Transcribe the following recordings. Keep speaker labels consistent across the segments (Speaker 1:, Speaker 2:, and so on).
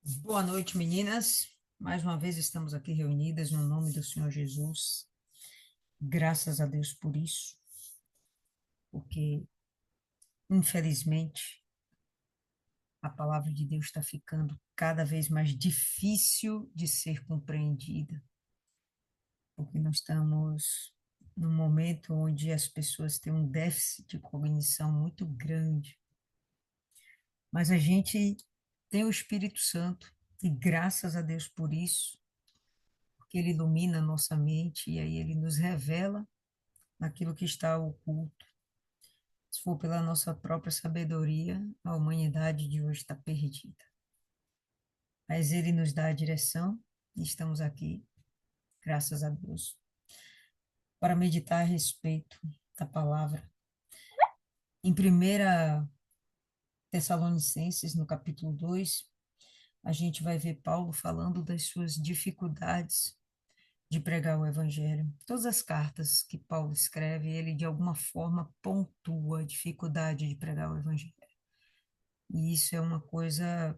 Speaker 1: Boa noite, meninas. Mais uma vez estamos aqui reunidas no nome do Senhor Jesus. Graças a Deus por isso, porque, infelizmente, a palavra de Deus está ficando cada vez mais difícil de ser compreendida, porque nós estamos num momento onde as pessoas têm um déficit de cognição muito grande, mas a gente tem o Espírito Santo, e graças a Deus por isso, porque ele ilumina a nossa mente e aí ele nos revela naquilo que está oculto. Se for pela nossa própria sabedoria, a humanidade de hoje está perdida. Mas Ele nos dá a direção e estamos aqui, graças a Deus, para meditar a respeito da palavra. Em 1 Tessalonicenses, no capítulo 2, a gente vai ver Paulo falando das suas dificuldades de pregar o evangelho. Todas as cartas que Paulo escreve, ele de alguma forma pontua a dificuldade de pregar o evangelho. E isso é uma coisa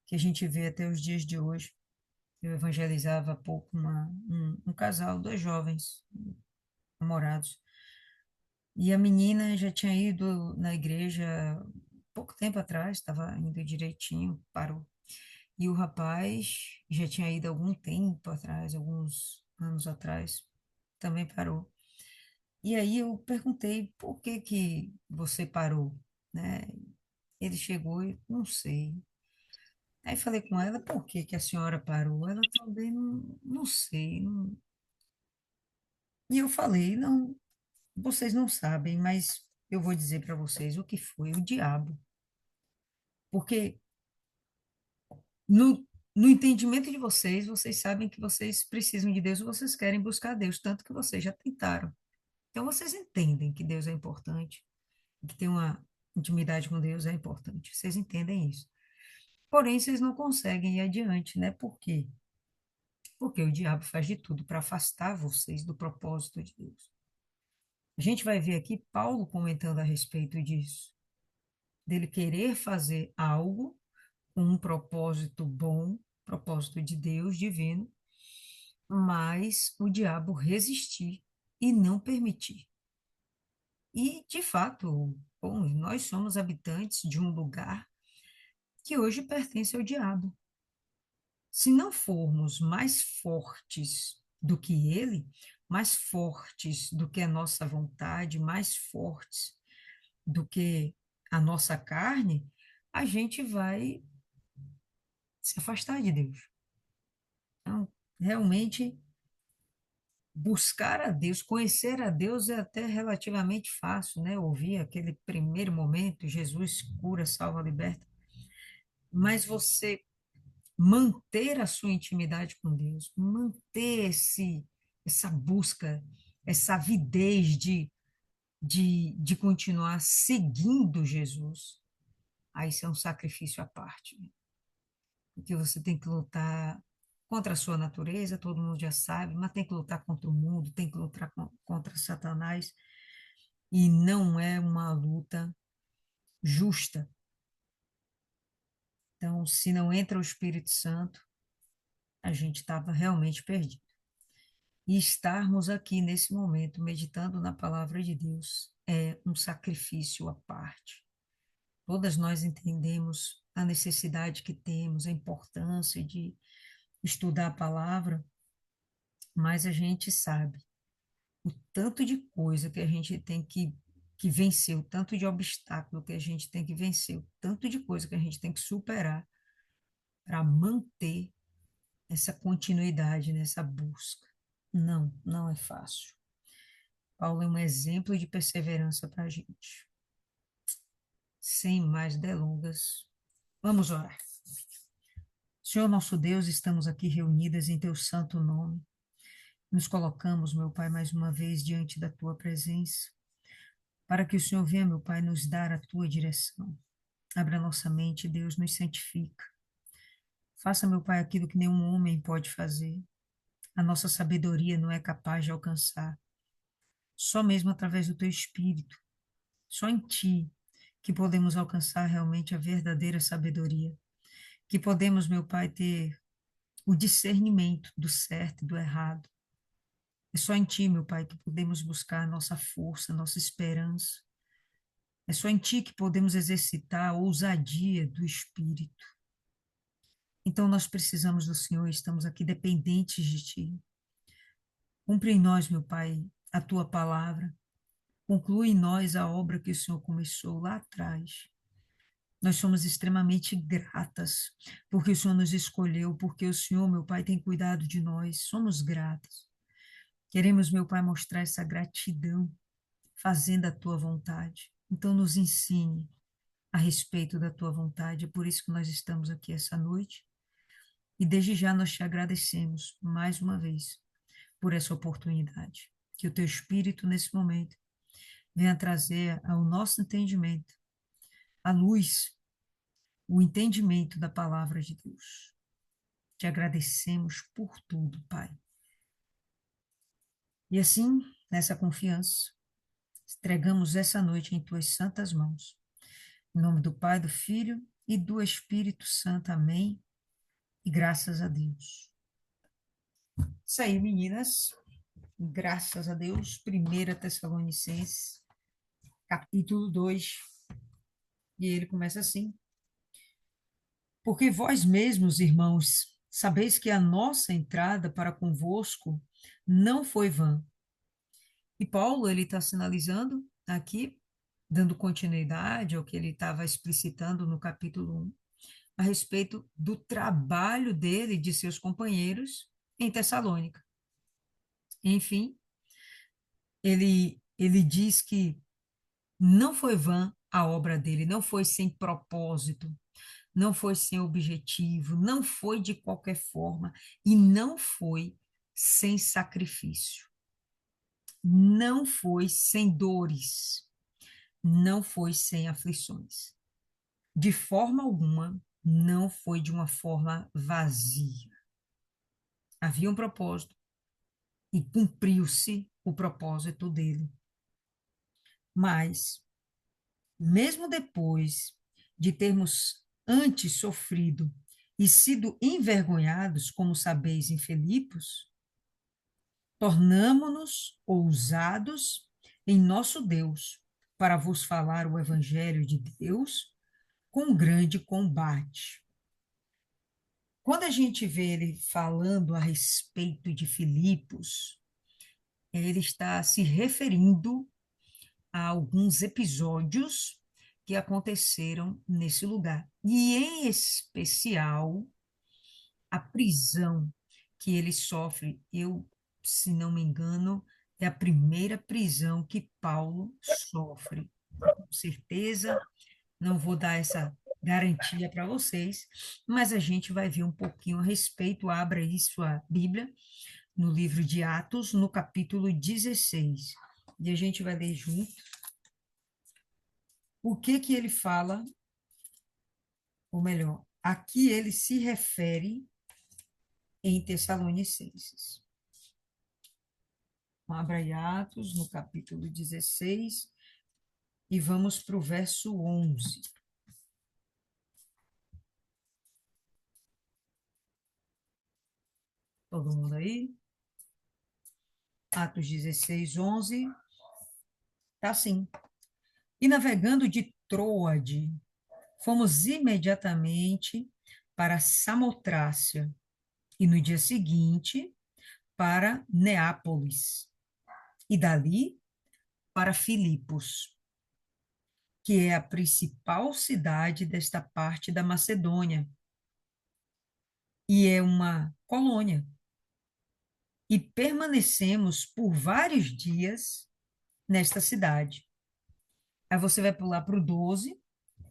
Speaker 1: que a gente vê até os dias de hoje. Eu evangelizava há pouco um casal, dois jovens namorados, e a menina já tinha ido na igreja pouco tempo atrás, estava indo direitinho, parou. E o rapaz já tinha ido algum tempo atrás, alguns anos atrás, também parou. E aí eu perguntei, por que que você parou, né? Ele chegou e não sei. Aí falei com ela, por que que a senhora parou? Ela também não sei. E eu falei, não, vocês não sabem, mas eu vou dizer para vocês o que foi o diabo. Porque no entendimento de vocês, vocês sabem que vocês precisam de Deus, vocês querem buscar Deus, tanto que vocês já tentaram. Então vocês entendem que Deus é importante, que ter uma intimidade com Deus é importante. Vocês entendem isso. Porém, vocês não conseguem ir adiante, né? Por quê? Porque o diabo faz de tudo para afastar vocês do propósito de Deus. A gente vai ver aqui Paulo comentando a respeito disso, dele querer fazer algo com um propósito bom, propósito de Deus divino, mas o diabo resistir e não permitir. E, de fato, bom, nós somos habitantes de um lugar que hoje pertence ao diabo. Se não formos mais fortes do que ele, mais fortes do que a nossa vontade, mais fortes do que a nossa carne, a gente vai se afastar de Deus. Então, realmente, buscar a Deus, conhecer a Deus é até relativamente fácil, né? Ouvir aquele primeiro momento, Jesus cura, salva, liberta. Mas você manter a sua intimidade com Deus, manter essa busca, essa avidez de continuar seguindo Jesus, aí isso é um sacrifício à parte, né? Porque você tem que lutar contra a sua natureza, todo mundo já sabe, mas tem que lutar contra o mundo, tem que lutar contra Satanás, e não é uma luta justa. Então, se não entra o Espírito Santo, a gente estava realmente perdido. E estarmos aqui nesse momento meditando na palavra de Deus é um sacrifício à parte. Todas nós entendemos a necessidade que temos, a importância de estudar a palavra, mas a gente sabe o tanto de coisa que a gente tem que vencer, o tanto de obstáculo que a gente tem que vencer, o tanto de coisa que a gente tem que superar para manter essa continuidade nessa busca. Não, não é fácil. Paulo é um exemplo de perseverança para a gente. Sem mais delongas, vamos orar. Senhor nosso Deus, estamos aqui reunidas em teu santo nome. Nos colocamos, meu Pai, mais uma vez diante da tua presença, para que o Senhor venha, meu Pai, nos dar a tua direção. Abra nossa mente, Deus, nos santifica. Faça, meu Pai, aquilo que nenhum homem pode fazer. A nossa sabedoria não é capaz de alcançar. Só mesmo através do teu Espírito, só em ti, que podemos alcançar realmente a verdadeira sabedoria. que podemos, meu Pai, ter o discernimento do certo e do errado. É só em Ti, meu Pai, que podemos buscar a nossa força, a nossa esperança. É só em Ti que podemos exercitar a ousadia do Espírito. Então, nós precisamos do Senhor, estamos aqui dependentes de Ti. Cumpre em nós, meu Pai, a Tua palavra. Conclui em nós a obra que o Senhor começou lá atrás. Nós somos extremamente gratas, porque o Senhor nos escolheu, porque o Senhor, meu Pai, tem cuidado de nós. Somos gratos. Queremos, meu Pai, mostrar essa gratidão, fazendo a Tua vontade. Então, nos ensine a respeito da Tua vontade. É por isso que nós estamos aqui essa noite. E desde já nós te agradecemos mais uma vez por essa oportunidade. Que o Teu Espírito, nesse momento, venha trazer ao nosso entendimento a luz, o entendimento da palavra de Deus. Te agradecemos por tudo, Pai. E assim, nessa confiança, entregamos essa noite em Tuas santas mãos. Em nome do Pai, do Filho e do Espírito Santo. Amém. E graças a Deus. Isso aí, meninas. Graças a Deus. 1 Tessalonicenses, capítulo 2. E ele começa assim. Porque vós mesmos, irmãos, sabeis que a nossa entrada para convosco não foi vã. E Paulo, ele está sinalizando aqui, dando continuidade ao que ele estava explicitando no capítulo 1, a respeito do trabalho dele e de seus companheiros em Tessalônica. Enfim, ele diz que não foi vã a obra dele, não foi sem propósito, não foi sem objetivo, não foi de qualquer forma e não foi sem sacrifício. Não foi sem dores, não foi sem aflições. De forma alguma, não foi de uma forma vazia. Havia um propósito e cumpriu-se o propósito dele. Mas, mesmo depois de termos antes sofrido e sido envergonhados, como sabeis em Filipos, tornamo-nos ousados em nosso Deus para vos falar o evangelho de Deus com grande combate. Quando a gente vê ele falando a respeito de Filipos, ele está se referindo a alguns episódios que aconteceram nesse lugar. E, em especial, a prisão que ele sofre. Se não me engano, é a primeira prisão que Paulo sofre. Com certeza, não vou dar essa garantia para vocês, mas a gente vai ver um pouquinho a respeito. Abra aí sua Bíblia no livro de Atos, no capítulo 16. E a gente vai ler junto o que ele fala, ou melhor, a que ele se refere em Tessalonicenses. Abra aí Atos, no capítulo 16, e vamos para o verso 11. Todo mundo aí? Atos 16, 11. Tá assim. E navegando de Troade, fomos imediatamente para Samotrácia, e no dia seguinte para Neápolis, e dali para Filipos, que é a principal cidade desta parte da Macedônia, e é uma colônia. E permanecemos por vários dias nesta cidade. Aí você vai pular para o 12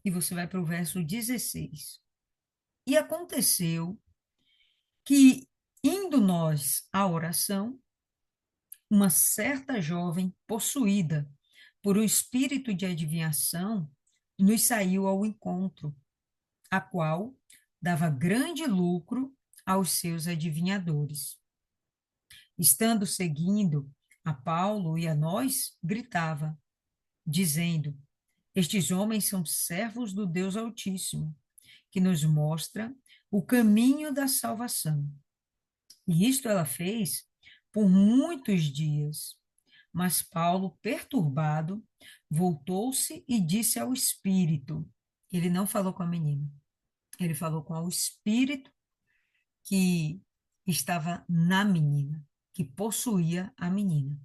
Speaker 1: e você vai para o verso 16. E aconteceu que, indo nós à oração, uma certa jovem possuída por um espírito de adivinhação nos saiu ao encontro, a qual dava grande lucro aos seus adivinhadores. Estando seguindo a Paulo e a nós, gritava, dizendo: Estes homens são servos do Deus Altíssimo, que nos mostra o caminho da salvação. E isto ela fez por muitos dias. Mas Paulo, perturbado, voltou-se e disse ao espírito. Ele não falou com a menina, ele falou com o espírito que estava na menina, que possuía a menina.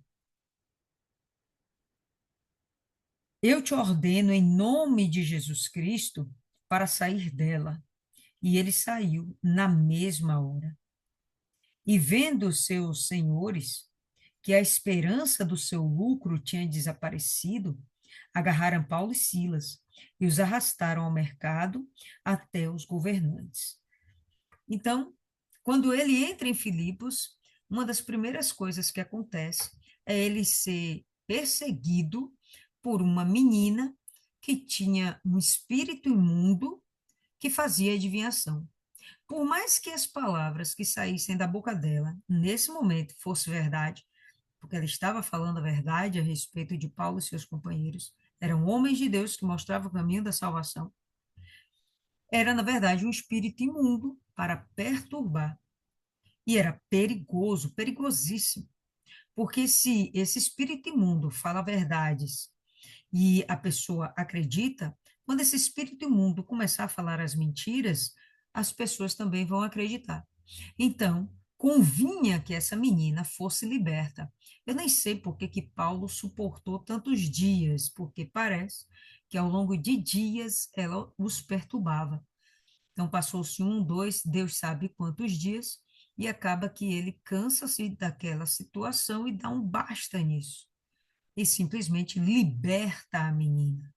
Speaker 1: Eu te ordeno em nome de Jesus Cristo para sair dela. E ele saiu na mesma hora. E vendo os seus senhores que a esperança do seu lucro tinha desaparecido, agarraram Paulo e Silas e os arrastaram ao mercado até os governantes. Então, quando ele entra em Filipos, uma das primeiras coisas que acontece é ele ser perseguido por uma menina que tinha um espírito imundo que fazia adivinhação. Por mais que as palavras que saíssem da boca dela, nesse momento, fossem verdade, porque ela estava falando a verdade a respeito de Paulo e seus companheiros, eram homens de Deus que mostravam o caminho da salvação, era, na verdade, um espírito imundo para perturbar. E era perigoso, perigosíssimo. Porque se esse espírito imundo fala verdades e a pessoa acredita, quando esse espírito imundo começar a falar as mentiras, as pessoas também vão acreditar. Então, convinha que essa menina fosse liberta. Eu nem sei por que Paulo suportou tantos dias, porque parece que ao longo de dias ela os perturbava. Então, passou-se um, dois, Deus sabe quantos dias, e acaba que ele cansa-se daquela situação e dá um basta nisso. E simplesmente liberta a menina.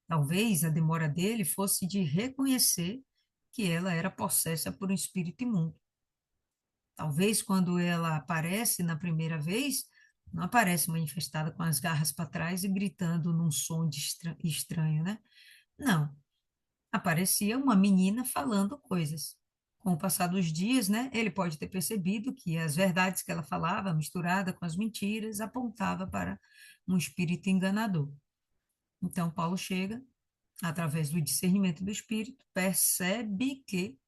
Speaker 1: Talvez a demora dele fosse de reconhecer que ela era possessa por um espírito imundo. Talvez quando ela aparece na primeira vez, não aparece manifestada com as garras para trás e gritando num som de estranho, né? Não, aparecia uma menina falando coisas. Com o passar dos dias, né, ele pode ter percebido que as verdades que ela falava, misturada com as mentiras, apontava para um espírito enganador. Então, Paulo chega, através do discernimento do espírito, percebe que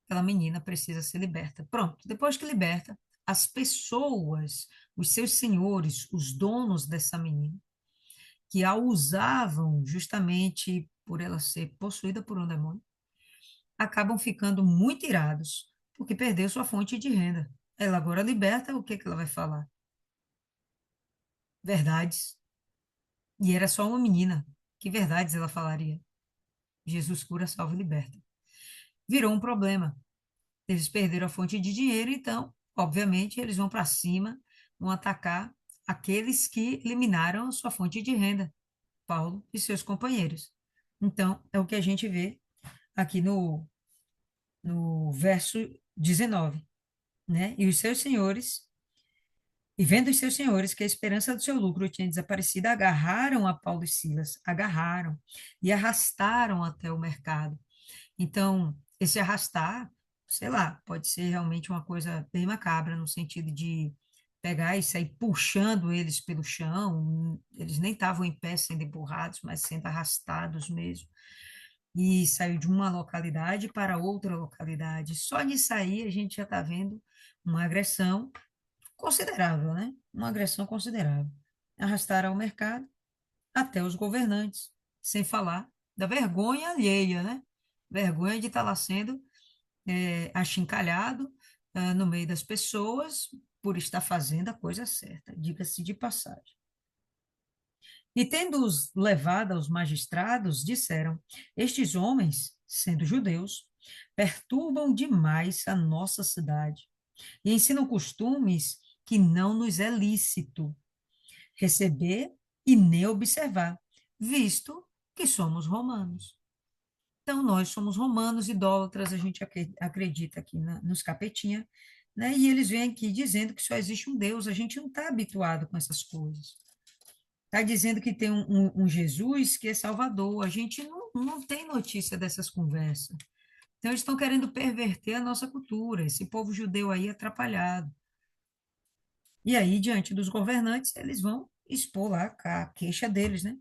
Speaker 1: aquela menina precisa ser liberta. Pronto, depois que liberta, as pessoas, os seus senhores, os donos dessa menina, que a usavam justamente por ela ser possuída por um demônio, acabam ficando muito irados, porque perdeu sua fonte de renda. Ela agora liberta, o que que ela vai falar? Verdades. E era só uma menina. Que verdades ela falaria? Jesus cura, salva e liberta. Virou um problema. Eles perderam a fonte de dinheiro, então, obviamente, eles vão para cima, vão atacar aqueles que eliminaram sua fonte de renda, Paulo e seus companheiros. Então, é o que a gente vê aqui no verso 19, né? E os seus senhores, e vendo os seus senhores que a esperança do seu lucro tinha desaparecido, agarraram a Paulo e Silas, agarraram e arrastaram até o mercado. Então, esse arrastar, sei lá, pode ser realmente uma coisa bem macabra, no sentido de pegar e sair puxando eles pelo chão, eles nem estavam em pé sendo empurrados, mas sendo arrastados mesmo. E saiu de uma localidade para outra localidade. Só de sair a gente já está vendo uma agressão considerável, né? Uma agressão considerável. Arrastaram ao mercado até os governantes, sem falar da vergonha alheia, né? Vergonha de estar lá sendo achincalhado no meio das pessoas por estar fazendo a coisa certa, diga-se de passagem. E tendo-os levado aos magistrados, disseram: Estes homens, sendo judeus, perturbam demais a nossa cidade e ensinam costumes que não nos é lícito receber e nem observar, visto que somos romanos. Então, nós somos romanos, idólatras, a gente acredita aqui nos capetinha, né? E eles vêm aqui dizendo que só existe um Deus, a gente não está habituado com essas coisas. Está dizendo que tem um Jesus que é Salvador, a gente não tem notícia dessas conversas. Então, eles estão querendo perverter a nossa cultura, esse povo judeu aí atrapalhado. E aí, diante dos governantes, eles vão expor lá a queixa deles, né?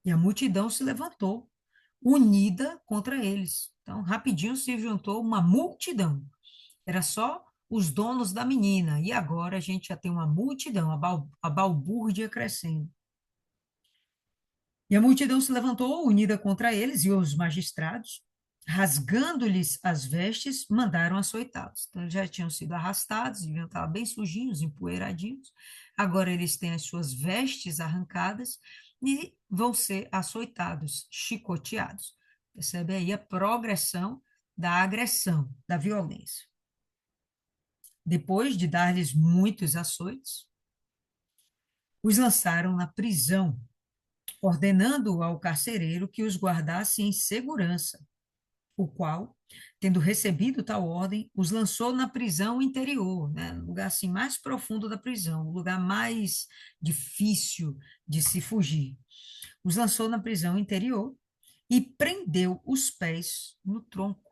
Speaker 1: E a multidão se levantou. unida contra eles. Então, rapidinho se juntou uma multidão. Era só os donos da menina, e agora a gente já tem uma multidão, a balbúrdia crescendo. E a multidão se levantou unida contra eles, e os magistrados, rasgando-lhes as vestes, mandaram açoitá-los. Então, eles já tinham sido arrastados, deviam estar bem sujinhos, empoeiradinhos. Agora eles têm as suas vestes arrancadas e vão ser açoitados, chicoteados. Percebe aí a progressão da agressão, da violência. Depois de dar-lhes muitos açoites, os lançaram na prisão, ordenando ao carcereiro que os guardasse em segurança, o qual, tendo recebido tal ordem, os lançou na prisão interior, né, no lugar assim mais profundo da prisão, o lugar mais difícil de se fugir. Os lançou na prisão interior e prendeu os pés no tronco.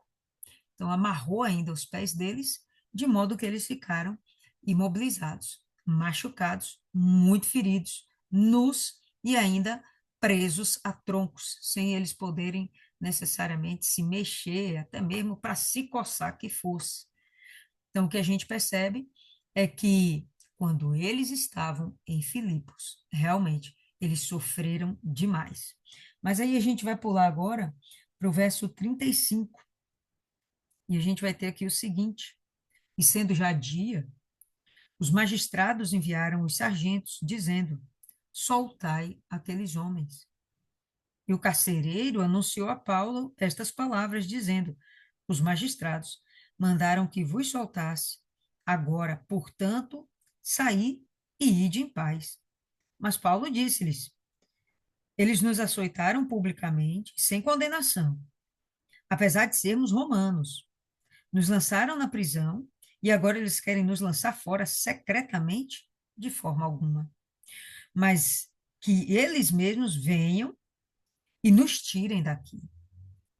Speaker 1: Então, amarrou ainda os pés deles, de modo que eles ficaram imobilizados, machucados, muito feridos, nus e ainda presos a troncos, sem eles poderem necessariamente se mexer, até mesmo para se coçar que fosse. Então, o que a gente percebe é que quando eles estavam em Filipos, realmente, eles sofreram demais. Mas aí a gente vai pular agora para o verso 35, e a gente vai ter aqui o seguinte: e sendo já dia, os magistrados enviaram os sargentos, dizendo: soltai aqueles homens. E o carcereiro anunciou a Paulo estas palavras, dizendo: os magistrados mandaram que vos soltasse. Agora, portanto, saí e ide em paz. Mas Paulo disse-lhes: eles nos açoitaram publicamente, sem condenação, apesar de sermos romanos. Nos lançaram na prisão e agora eles querem nos lançar fora secretamente? De forma alguma. Mas que eles mesmos venham e nos tirem daqui.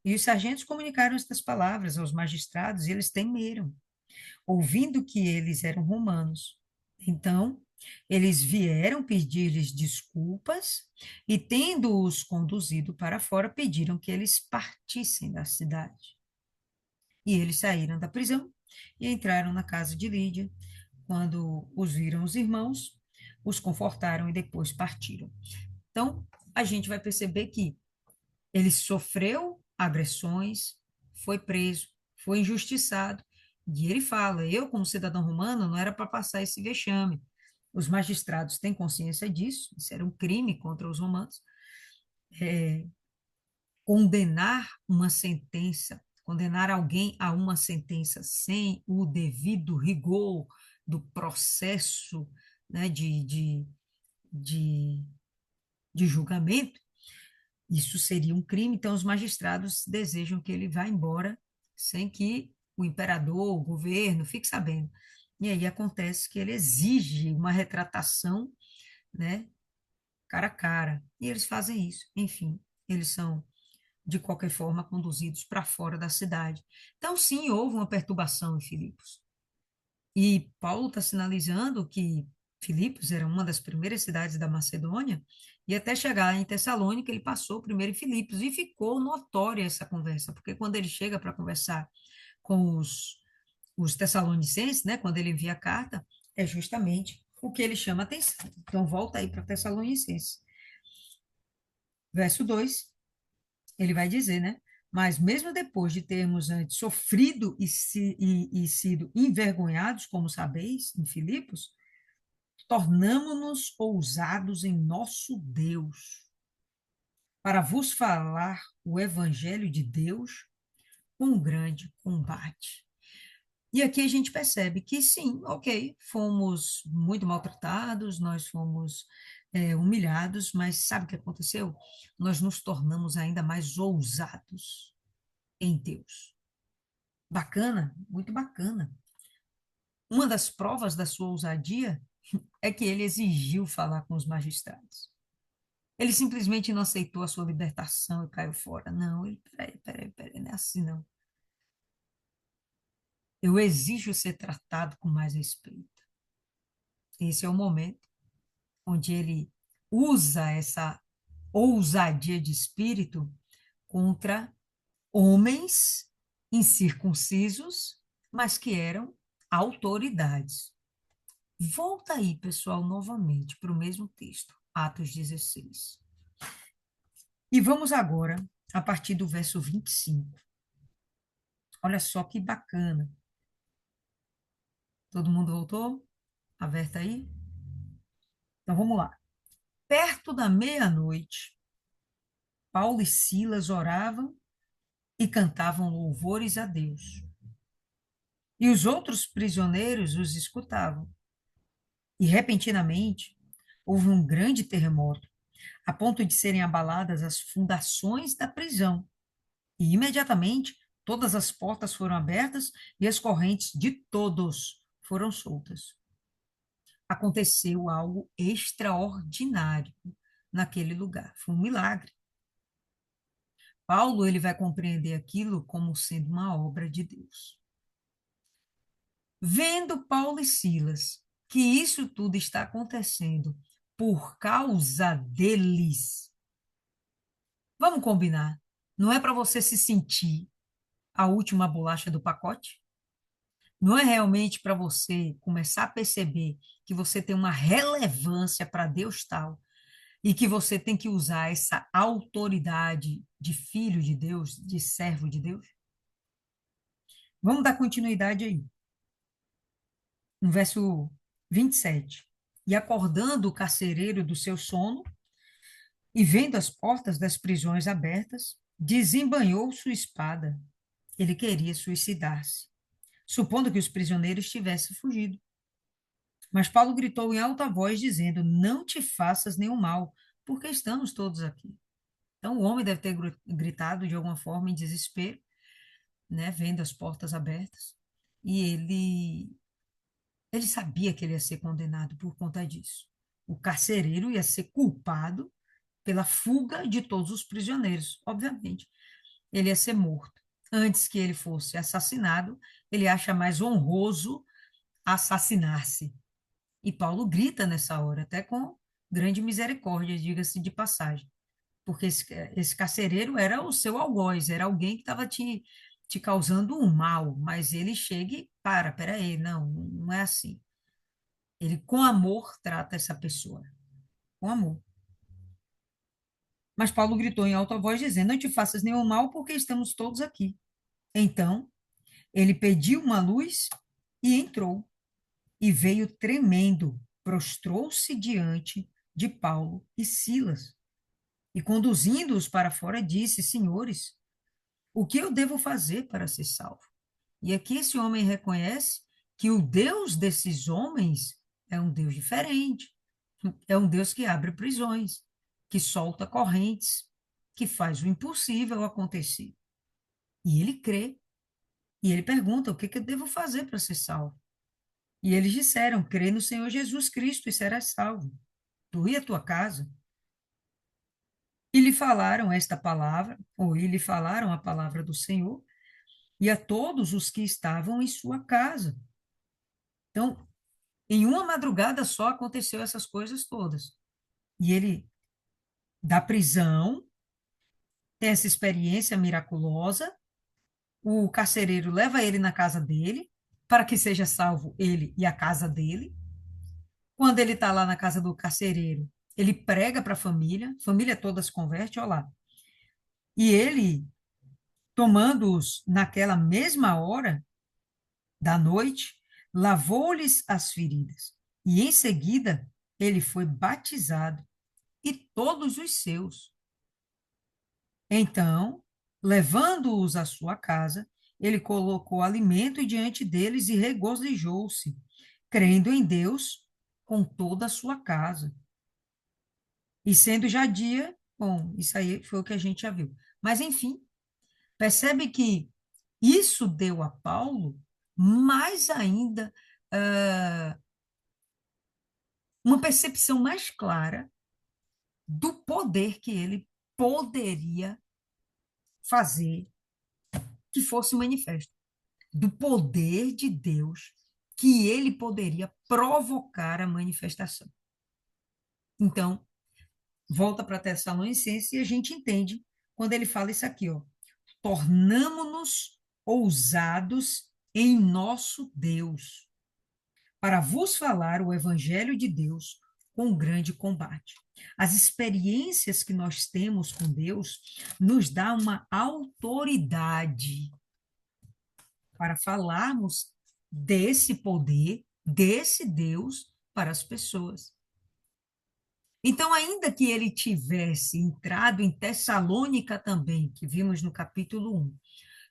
Speaker 1: E os sargentos comunicaram estas palavras aos magistrados e eles temeram, ouvindo que eles eram romanos. Então, eles vieram pedir-lhes desculpas e, tendo-os conduzido para fora, pediram que eles partissem da cidade. E eles saíram da prisão e entraram na casa de Lídia. Quando os viram os irmãos, os confortaram e depois partiram. Então, a gente vai perceber que ele sofreu agressões, foi preso, foi injustiçado. E ele fala: eu, como cidadão romano, não era para passar esse vexame. Os magistrados têm consciência disso, isso era um crime contra os romanos. É, condenar uma sentença, condenar alguém a uma sentença sem o devido rigor do processo, né, de, de julgamento, isso seria um crime. Então, os magistrados desejam que ele vá embora sem que o imperador, o governo, fique sabendo. E aí acontece que ele exige uma retratação, né, cara a cara. E eles fazem isso. Enfim, eles são de qualquer forma, conduzidos para fora da cidade. Então, sim, houve uma perturbação em Filipos. E Paulo está sinalizando que Filipos era uma das primeiras cidades da Macedônia, e até chegar em Tessalônica, ele passou primeiro em Filipos, e ficou notória essa conversa, porque quando ele chega para conversar com os tessalonicenses, né, quando ele envia a carta, é justamente o que ele chama a atenção. Então, volta aí para Tessalonicenses. Verso 2. Ele vai dizer, né? Mas mesmo depois de termos antes sofrido e sido envergonhados, como sabeis, em Filipos, tornamo-nos ousados em nosso Deus, para vos falar o evangelho de Deus com um grande combate. E aqui a gente percebe que sim, ok, fomos muito maltratados, nós fomos humilhados, mas sabe o que aconteceu? Nós nos tornamos ainda mais ousados em Deus. Bacana, muito bacana. Uma das provas da sua ousadia é que ele exigiu falar com os magistrados. Ele simplesmente não aceitou a sua libertação e caiu fora. Não, ele, peraí, não é assim não. Eu exijo ser tratado com mais respeito. Esse é o momento onde ele usa essa ousadia de espírito contra homens incircuncisos, mas que eram autoridades. Volta aí, pessoal, novamente para o mesmo texto, Atos 16. E vamos agora, a partir do verso 25. Olha só que bacana. Todo mundo voltou? Aberta aí? Então vamos lá. Perto da meia-noite, Paulo e Silas oravam e cantavam louvores a Deus. E os outros prisioneiros os escutavam. E repentinamente houve um grande terremoto, a ponto de serem abaladas as fundações da prisão. E imediatamente todas as portas foram abertas e as correntes de todos foram soltas. Aconteceu algo extraordinário naquele lugar. Foi um milagre. Paulo ele vai compreender aquilo como sendo uma obra de Deus. Vendo Paulo e Silas que isso tudo está acontecendo por causa deles, vamos combinar, não é para você se sentir a última bolacha do pacote? Não é realmente para você começar a perceber que você tem uma relevância para Deus tal e que você tem que usar essa autoridade de filho de Deus, de servo de Deus? Vamos dar continuidade aí. No verso 27. E acordando o carcereiro do seu sono, e vendo as portas das prisões abertas, desembanhou sua espada. Ele queria suicidar-se, supondo que os prisioneiros tivessem fugido. Mas Paulo gritou em alta voz, dizendo: Não te faças nenhum mal, porque estamos todos aqui. Então, o homem deve ter gritado de alguma forma em desespero, né, vendo as portas abertas, e ele sabia que ele ia ser condenado por conta disso. O carcereiro ia ser culpado pela fuga de todos os prisioneiros, obviamente. Ele ia ser morto. Antes que ele fosse assassinado, ele acha mais honroso assassinar-se. E Paulo grita nessa hora, até com grande misericórdia, diga-se de passagem. Porque esse carcereiro era o seu algoz, era alguém que estava te causando um mal, mas ele chega e peraí, não, não é assim. Ele, com amor, trata essa pessoa. Com amor. Mas Paulo gritou em alta voz, dizendo: Não te faças nenhum mal, porque estamos todos aqui. Então, ele pediu uma luz e entrou. E veio tremendo, prostrou-se diante de Paulo e Silas. E conduzindo-os para fora, disse: Senhores, o que eu devo fazer para ser salvo? E aqui esse homem reconhece que o Deus desses homens é um Deus diferente. É um Deus que abre prisões, que solta correntes, que faz o impossível acontecer. E ele crê. E ele pergunta: o que eu devo fazer para ser salvo? E eles disseram: crê no Senhor Jesus Cristo e serás salvo, tu e a tua casa. E lhe falaram esta palavra, e lhe falaram a palavra do Senhor, e a todos os que estavam em sua casa. Então, em uma madrugada só aconteceu essas coisas todas. E ele, da prisão, tem essa experiência miraculosa, o carcereiro leva ele na casa dele, para que seja salvo ele e a casa dele. Quando ele está lá na casa do carcereiro, ele prega para a família toda se converte, olha lá. E ele, tomando-os naquela mesma hora da noite, lavou-lhes as feridas. E em seguida, ele foi batizado, e todos os seus. Então, levando-os à sua casa, ele colocou alimento diante deles e regozijou-se, crendo em Deus com toda a sua casa. E sendo já dia, bom, isso aí foi o que a gente já viu. Mas, enfim, percebe que isso deu a Paulo mais ainda uma percepção mais clara do poder que ele poderia fazer que fosse manifesto, do poder de Deus que ele poderia provocar a manifestação. Então, volta para Tessalonicenses e a gente entende quando ele fala isso aqui, ó, tornamo-nos ousados em nosso Deus, para vos falar o evangelho de Deus com grande combate. As experiências que nós temos com Deus nos dá uma autoridade para falarmos desse poder, desse Deus para as pessoas. Então, ainda que ele tivesse entrado em Tessalônica também, que vimos no capítulo 1,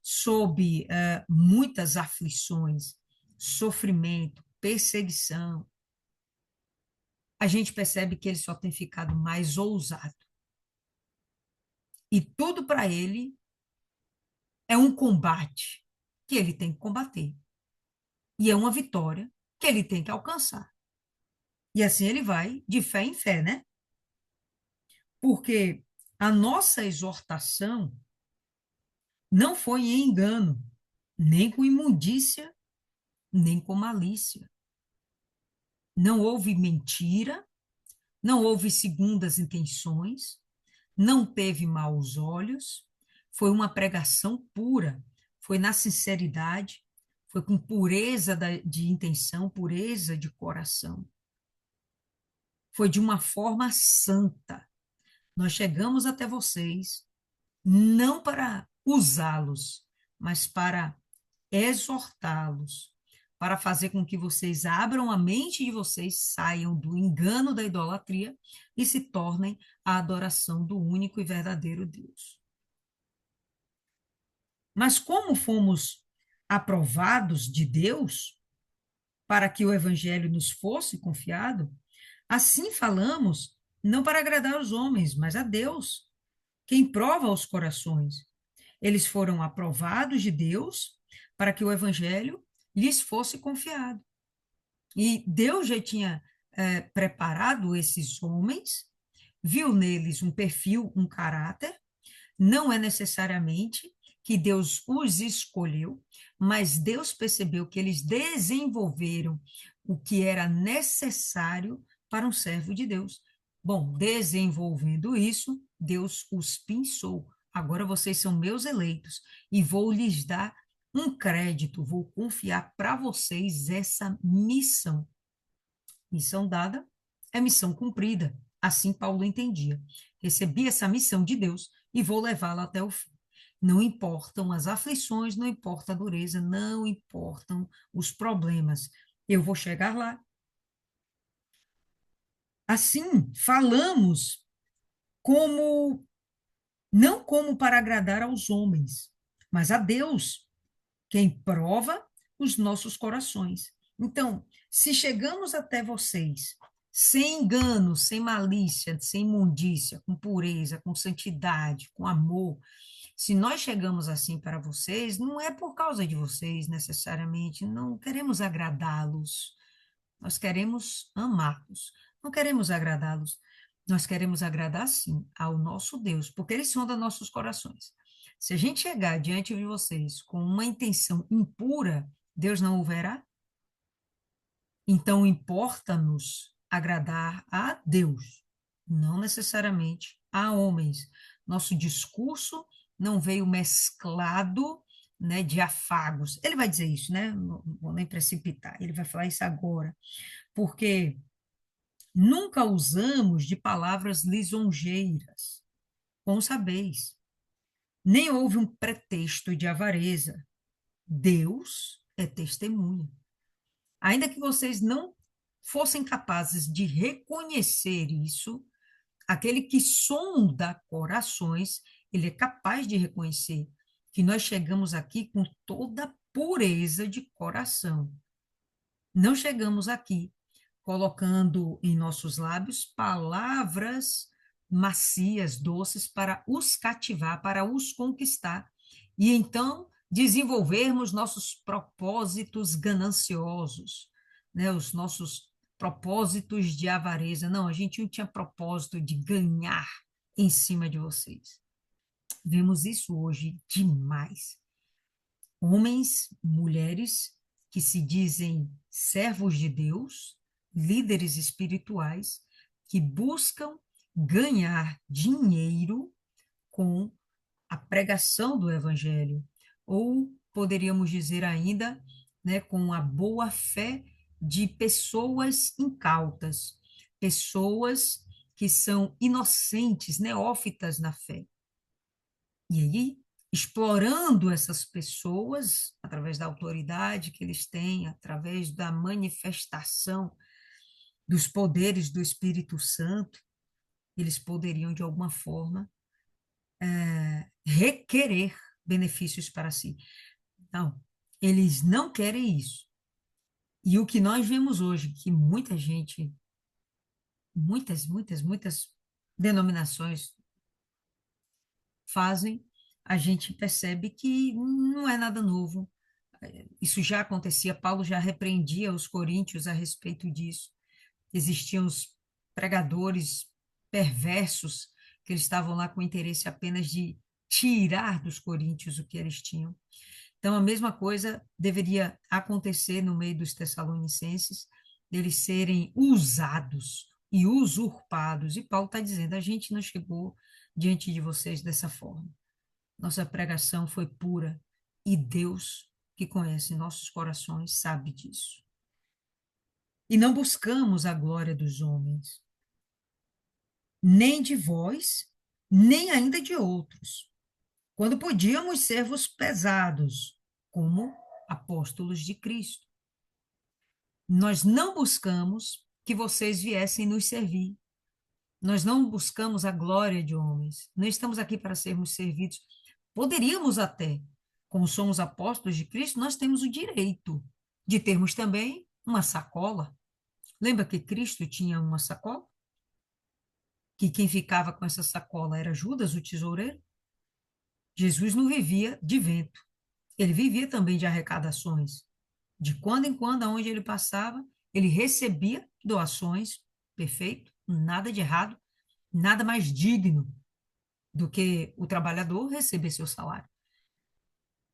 Speaker 1: sob muitas aflições, sofrimento, perseguição, a gente percebe que ele só tem ficado mais ousado. E tudo para ele é um combate que ele tem que combater. E é uma vitória que ele tem que alcançar. E assim ele vai de fé em fé, né? Porque a nossa exortação não foi em engano, nem com imundícia, nem com malícia. Não houve mentira, não houve segundas intenções, não teve maus olhos, foi uma pregação pura, foi na sinceridade, foi com pureza de intenção, pureza de coração. Foi de uma forma santa. Nós chegamos até vocês não para usá-los, mas para exortá-los, para fazer com que vocês abram a mente de vocês, saiam do engano da idolatria e se tornem a adoração do único e verdadeiro Deus. Mas como fomos aprovados de Deus para que o evangelho nos fosse confiado, assim falamos não para agradar os homens, mas a Deus, quem prova os corações. Eles foram aprovados de Deus para que o evangelho lhes fosse confiado. E Deus já tinha preparado esses homens, viu neles um perfil, um caráter. Não é necessariamente que Deus os escolheu, mas Deus percebeu que eles desenvolveram o que era necessário para um servo de Deus. Bom, desenvolvendo isso, Deus os pensou. Agora vocês são meus eleitos e vou lhes dar um crédito, vou confiar para vocês essa missão. Missão dada é missão cumprida. Assim Paulo entendia. Recebi essa missão de Deus e vou levá-la até o fim. Não importam as aflições, não importa a dureza, não importam os problemas. Eu vou chegar lá. Assim, falamos como não como para agradar aos homens, mas a Deus, quem prova os nossos corações. Então, se chegamos até vocês sem engano, sem malícia, sem imundícia, com pureza, com santidade, com amor, se nós chegamos assim para vocês, não é por causa de vocês necessariamente, não queremos agradá-los, nós queremos amá-los, não queremos agradá-los, nós queremos agradar sim ao nosso Deus, porque Ele sonda nossos corações. Se a gente chegar diante de vocês com uma intenção impura, Deus não o verá? Então, importa-nos agradar a Deus, não necessariamente a homens. Nosso discurso não veio mesclado, né, de afagos. Ele vai dizer isso, né? Não vou nem precipitar. Ele vai falar isso agora, porque nunca usamos de palavras lisonjeiras, como sabeis. Nem houve um pretexto de avareza. Deus é testemunha. Ainda que vocês não fossem capazes de reconhecer isso, aquele que sonda corações, ele é capaz de reconhecer que nós chegamos aqui com toda pureza de coração. Não chegamos aqui colocando em nossos lábios palavras macias, doces, para os cativar, para os conquistar. E então desenvolvermos nossos propósitos gananciosos, né? Os nossos propósitos de avareza. Não, a gente não tinha propósito de ganhar em cima de vocês. Vemos isso hoje demais. Homens, mulheres que se dizem servos de Deus, líderes espirituais, que buscam ganhar dinheiro com a pregação do evangelho, ou poderíamos dizer ainda, né, com a boa fé de pessoas incautas, pessoas que são inocentes, neófitas na fé. E aí, explorando essas pessoas, através da autoridade que eles têm, através da manifestação dos poderes do Espírito Santo, eles poderiam, de alguma forma, requerer benefícios para si. Não, eles não querem isso. E o que nós vemos hoje, que muita gente, muitas denominações fazem, a gente percebe que não é nada novo. Isso já acontecia, Paulo já repreendia os coríntios a respeito disso. Existiam os pregadores perversos que eles estavam lá com interesse apenas de tirar dos coríntios o que eles tinham. Então, a mesma coisa deveria acontecer no meio dos tessalonicenses, deles serem usados e usurpados. E Paulo está dizendo: a gente não chegou diante de vocês dessa forma. Nossa pregação foi pura e Deus, que conhece nossos corações, sabe disso. E não buscamos a glória dos homens, nem de vós, nem ainda de outros, quando podíamos ser-vos pesados, como apóstolos de Cristo. Nós não buscamos que vocês viessem nos servir. Nós não buscamos a glória de homens. Não estamos aqui para sermos servidos. Poderíamos até, como somos apóstolos de Cristo, nós temos o direito de termos também uma sacola. Lembra que Cristo tinha uma sacola? Que quem ficava com essa sacola era Judas, o tesoureiro? Jesus não vivia de vento. Ele vivia também de arrecadações. De quando em quando, aonde ele passava, ele recebia doações, perfeito, nada de errado, nada mais digno do que o trabalhador receber seu salário.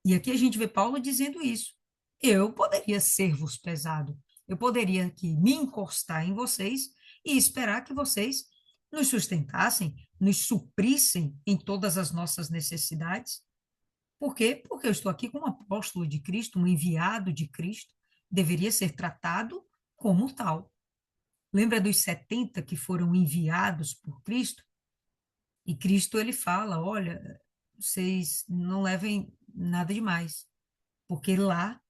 Speaker 1: E aqui a gente vê Paulo dizendo isso. Eu poderia ser-vos pesado, eu poderia aqui me encostar em vocês e esperar que vocês nos sustentassem, nos suprissem em todas as nossas necessidades. Por quê? Porque eu estou aqui como apóstolo de Cristo, um enviado de Cristo, deveria ser tratado como tal. Lembra dos 70 que foram enviados por Cristo? E Cristo ele fala: olha, vocês não levem nada demais, porque lá,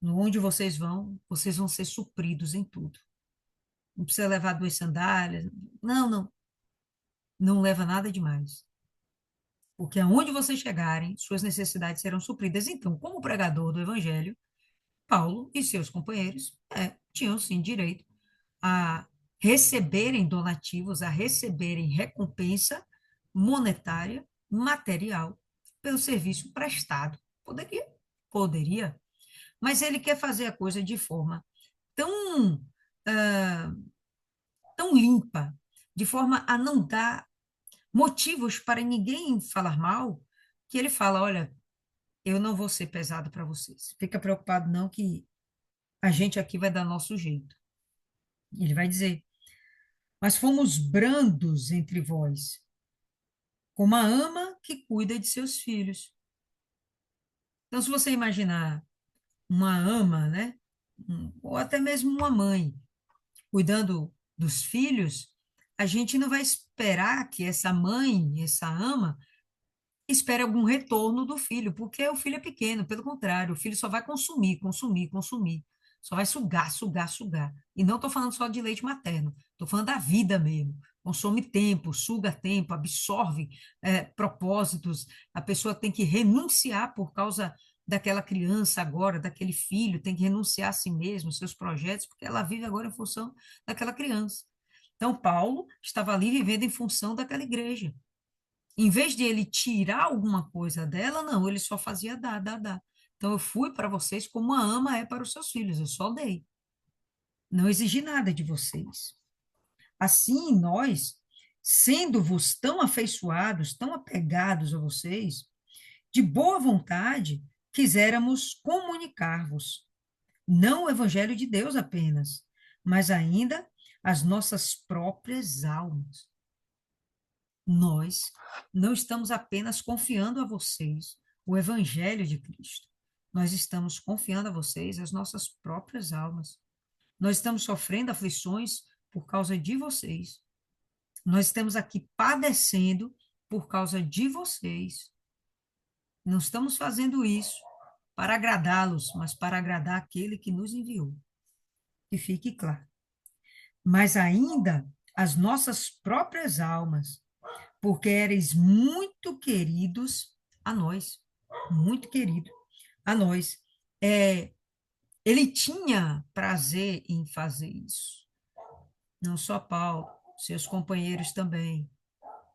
Speaker 1: onde vocês vão ser supridos em tudo. Não precisa levar 2 sandálias. Não, não. Não leva nada demais. Porque aonde vocês chegarem, suas necessidades serão supridas. Então, como pregador do Evangelho, Paulo e seus companheiros tinham sim direito a receberem donativos, a receberem recompensa monetária, material, pelo serviço prestado. Poderia, poderia, mas ele quer fazer a coisa de forma tão, ah, tão limpa, de forma a não dar motivos para ninguém falar mal, que ele fala: olha, eu não vou ser pesado para vocês. Fica preocupado não que a gente aqui vai dar nosso jeito. Ele vai dizer: mas fomos brandos entre vós, como a ama que cuida de seus filhos. Então, se você imaginar uma ama, né, ou até mesmo uma mãe, cuidando dos filhos, a gente não vai esperar que essa mãe, essa ama, espere algum retorno do filho, porque o filho é pequeno, pelo contrário, o filho só vai consumir, consumir, consumir, só vai sugar, sugar, sugar. E não estou falando só de leite materno, estou falando da vida mesmo. Consome tempo, suga tempo, absorve propósitos. A pessoa tem que renunciar por causa daquela criança agora, daquele filho, tem que renunciar a si mesmo, seus projetos, porque ela vive agora em função daquela criança. Então, Paulo estava ali vivendo em função daquela igreja. Em vez de ele tirar alguma coisa dela, não, ele só fazia dar, dar, dar. Então, eu fui para vocês como a ama é para os seus filhos, eu só dei. Não exigi nada de vocês. Assim, nós, sendo-vos tão afeiçoados, tão apegados a vocês, de boa vontade, quiséramos comunicar-vos, não o evangelho de Deus apenas, mas ainda as nossas próprias almas. Nós não estamos apenas confiando a vocês o Evangelho de Cristo. Nós estamos confiando a vocês as nossas próprias almas. Nós estamos sofrendo aflições por causa de vocês. Nós estamos aqui padecendo por causa de vocês. Não estamos fazendo isso para agradá-los, mas para agradar aquele que nos enviou. Que fique claro. Mas ainda as nossas próprias almas, porque eres muito queridos a nós, muito querido a nós. Ele tinha prazer em fazer isso. Não só Paulo, seus companheiros também.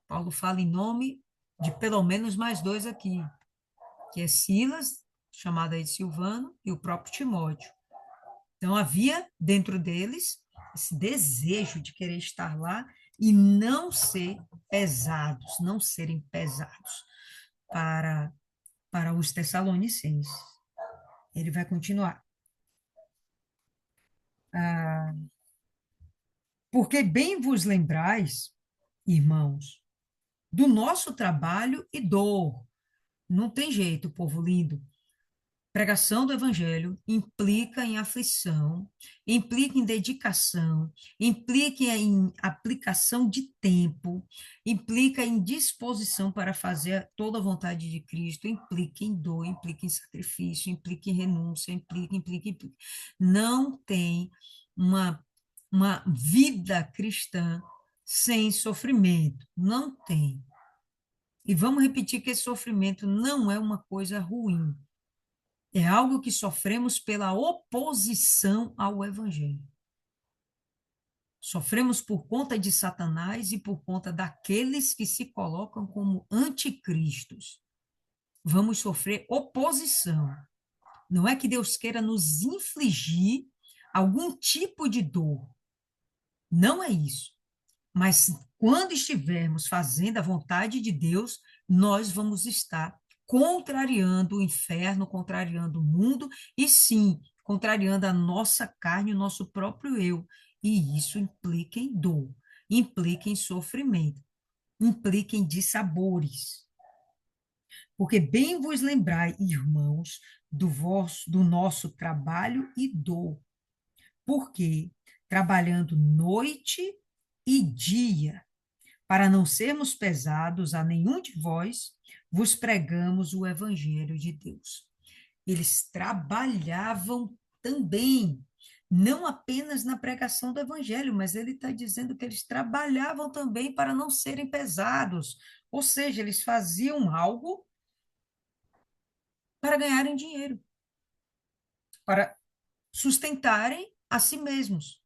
Speaker 1: Paulo fala em nome de pelo menos mais dois aqui, que é Silas, chamado aí de Silvano, e o próprio Timóteo. Então, havia dentro deles esse desejo de querer estar lá e não ser pesados, não serem pesados para, para os Tessalonicenses. Ele vai continuar. Ah, porque bem vos lembrais, irmãos, do nosso trabalho e dor. Não tem jeito, povo lindo. Pregação do evangelho implica em aflição, implica em dedicação, implica em aplicação de tempo, implica em disposição para fazer toda a vontade de Cristo, implica em dor, implica em sacrifício, implica em renúncia, implica. Não tem uma vida cristã sem sofrimento, não tem. E vamos repetir que esse sofrimento não é uma coisa ruim. É algo que sofremos pela oposição ao Evangelho. Sofremos por conta de Satanás e por conta daqueles que se colocam como anticristos. Vamos sofrer oposição. Não é que Deus queira nos infligir algum tipo de dor. Não é isso. Mas quando estivermos fazendo a vontade de Deus, nós vamos estar contrariando o inferno, contrariando o mundo e sim, contrariando a nossa carne, o nosso próprio eu. E isso implica em dor, implica em sofrimento, implica em dissabores. Porque bem vos lembrai, irmãos, do nosso trabalho e dor, porque trabalhando noite e dia, para não sermos pesados a nenhum de vós, vos pregamos o evangelho de Deus. Eles trabalhavam também, não apenas na pregação do evangelho, mas ele está dizendo que eles trabalhavam também para não serem pesados. Ou seja, eles faziam algo para ganharem dinheiro, para sustentarem a si mesmos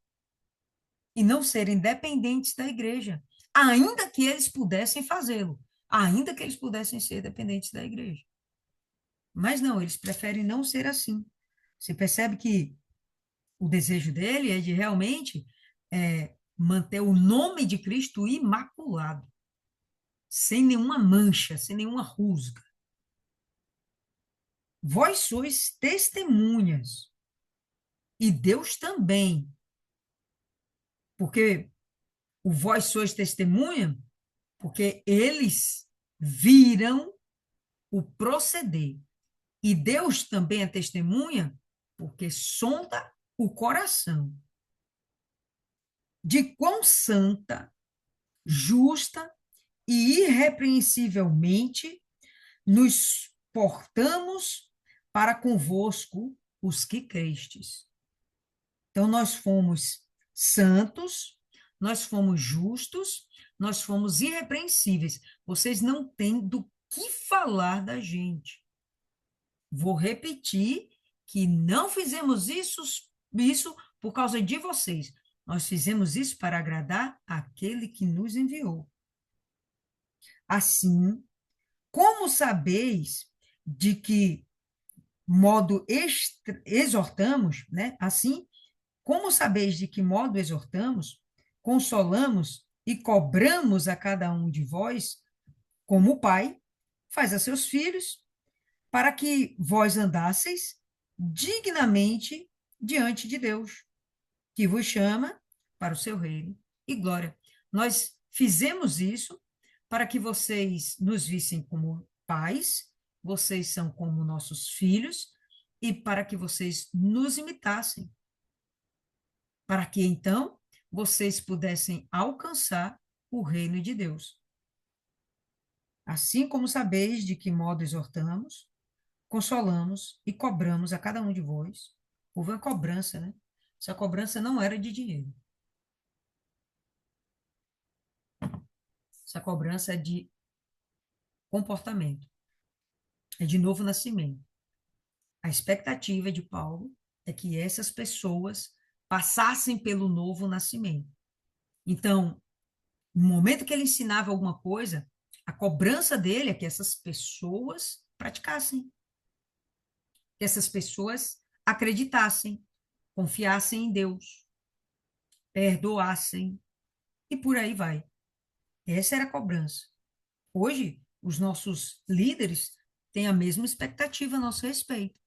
Speaker 1: e não serem dependentes da igreja, ainda que eles pudessem fazê-lo, ainda que eles pudessem ser dependentes da igreja. Mas não, eles preferem não ser assim. Você percebe que o desejo dele é de realmente manter o nome de Cristo imaculado, sem nenhuma mancha, sem nenhuma rusga. Vós sois testemunhas, e Deus também, porque o vós sois testemunha, porque eles viram o proceder. E Deus também é testemunha, porque sonda o coração. De quão santa, justa e irrepreensivelmente nos portamos para convosco os que crestes. Então, nós fomos santos, nós fomos justos, nós fomos irrepreensíveis. Vocês não têm do que falar da gente. Vou repetir que não fizemos isso por causa de vocês. Nós fizemos isso para agradar aquele que nos enviou. Assim, como sabeis de que modo exortamos, né? Assim, como sabeis de que modo exortamos, consolamos e cobramos a cada um de vós, como o Pai faz a seus filhos, para que vós andasseis dignamente diante de Deus, que vos chama para o seu reino e glória. Nós fizemos isso para que vocês nos vissem como pais, vocês são como nossos filhos, e para que vocês nos imitassem, para que então vocês pudessem alcançar o reino de Deus. Assim como sabeis de que modo exortamos, consolamos e cobramos a cada um de vós. Houve uma cobrança, né? Essa cobrança não era de dinheiro. Essa cobrança é de comportamento, é de novo nascimento. A expectativa de Paulo é que essas pessoas passassem pelo novo nascimento. Então, no momento que ele ensinava alguma coisa, a cobrança dele é que essas pessoas praticassem, que essas pessoas acreditassem, confiassem em Deus, perdoassem, e por aí vai. Essa era a cobrança. Hoje, os nossos líderes têm a mesma expectativa a nosso respeito.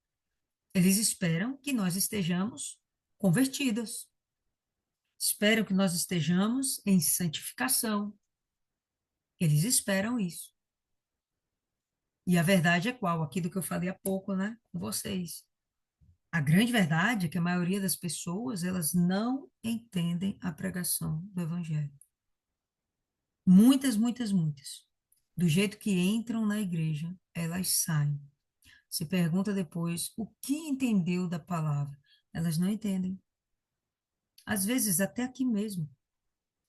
Speaker 1: Eles esperam que nós estejamos convertidas, esperam que nós estejamos em santificação. Eles esperam isso. E a verdade é qual? Aquilo que eu falei há pouco, né, com vocês. A grande verdade é que a maioria das pessoas, elas não entendem a pregação do evangelho. Muitas, muitas, muitas. Do jeito que entram na igreja, elas saem. Se pergunta depois o que entendeu da palavra. Elas não entendem. Às vezes, até aqui mesmo.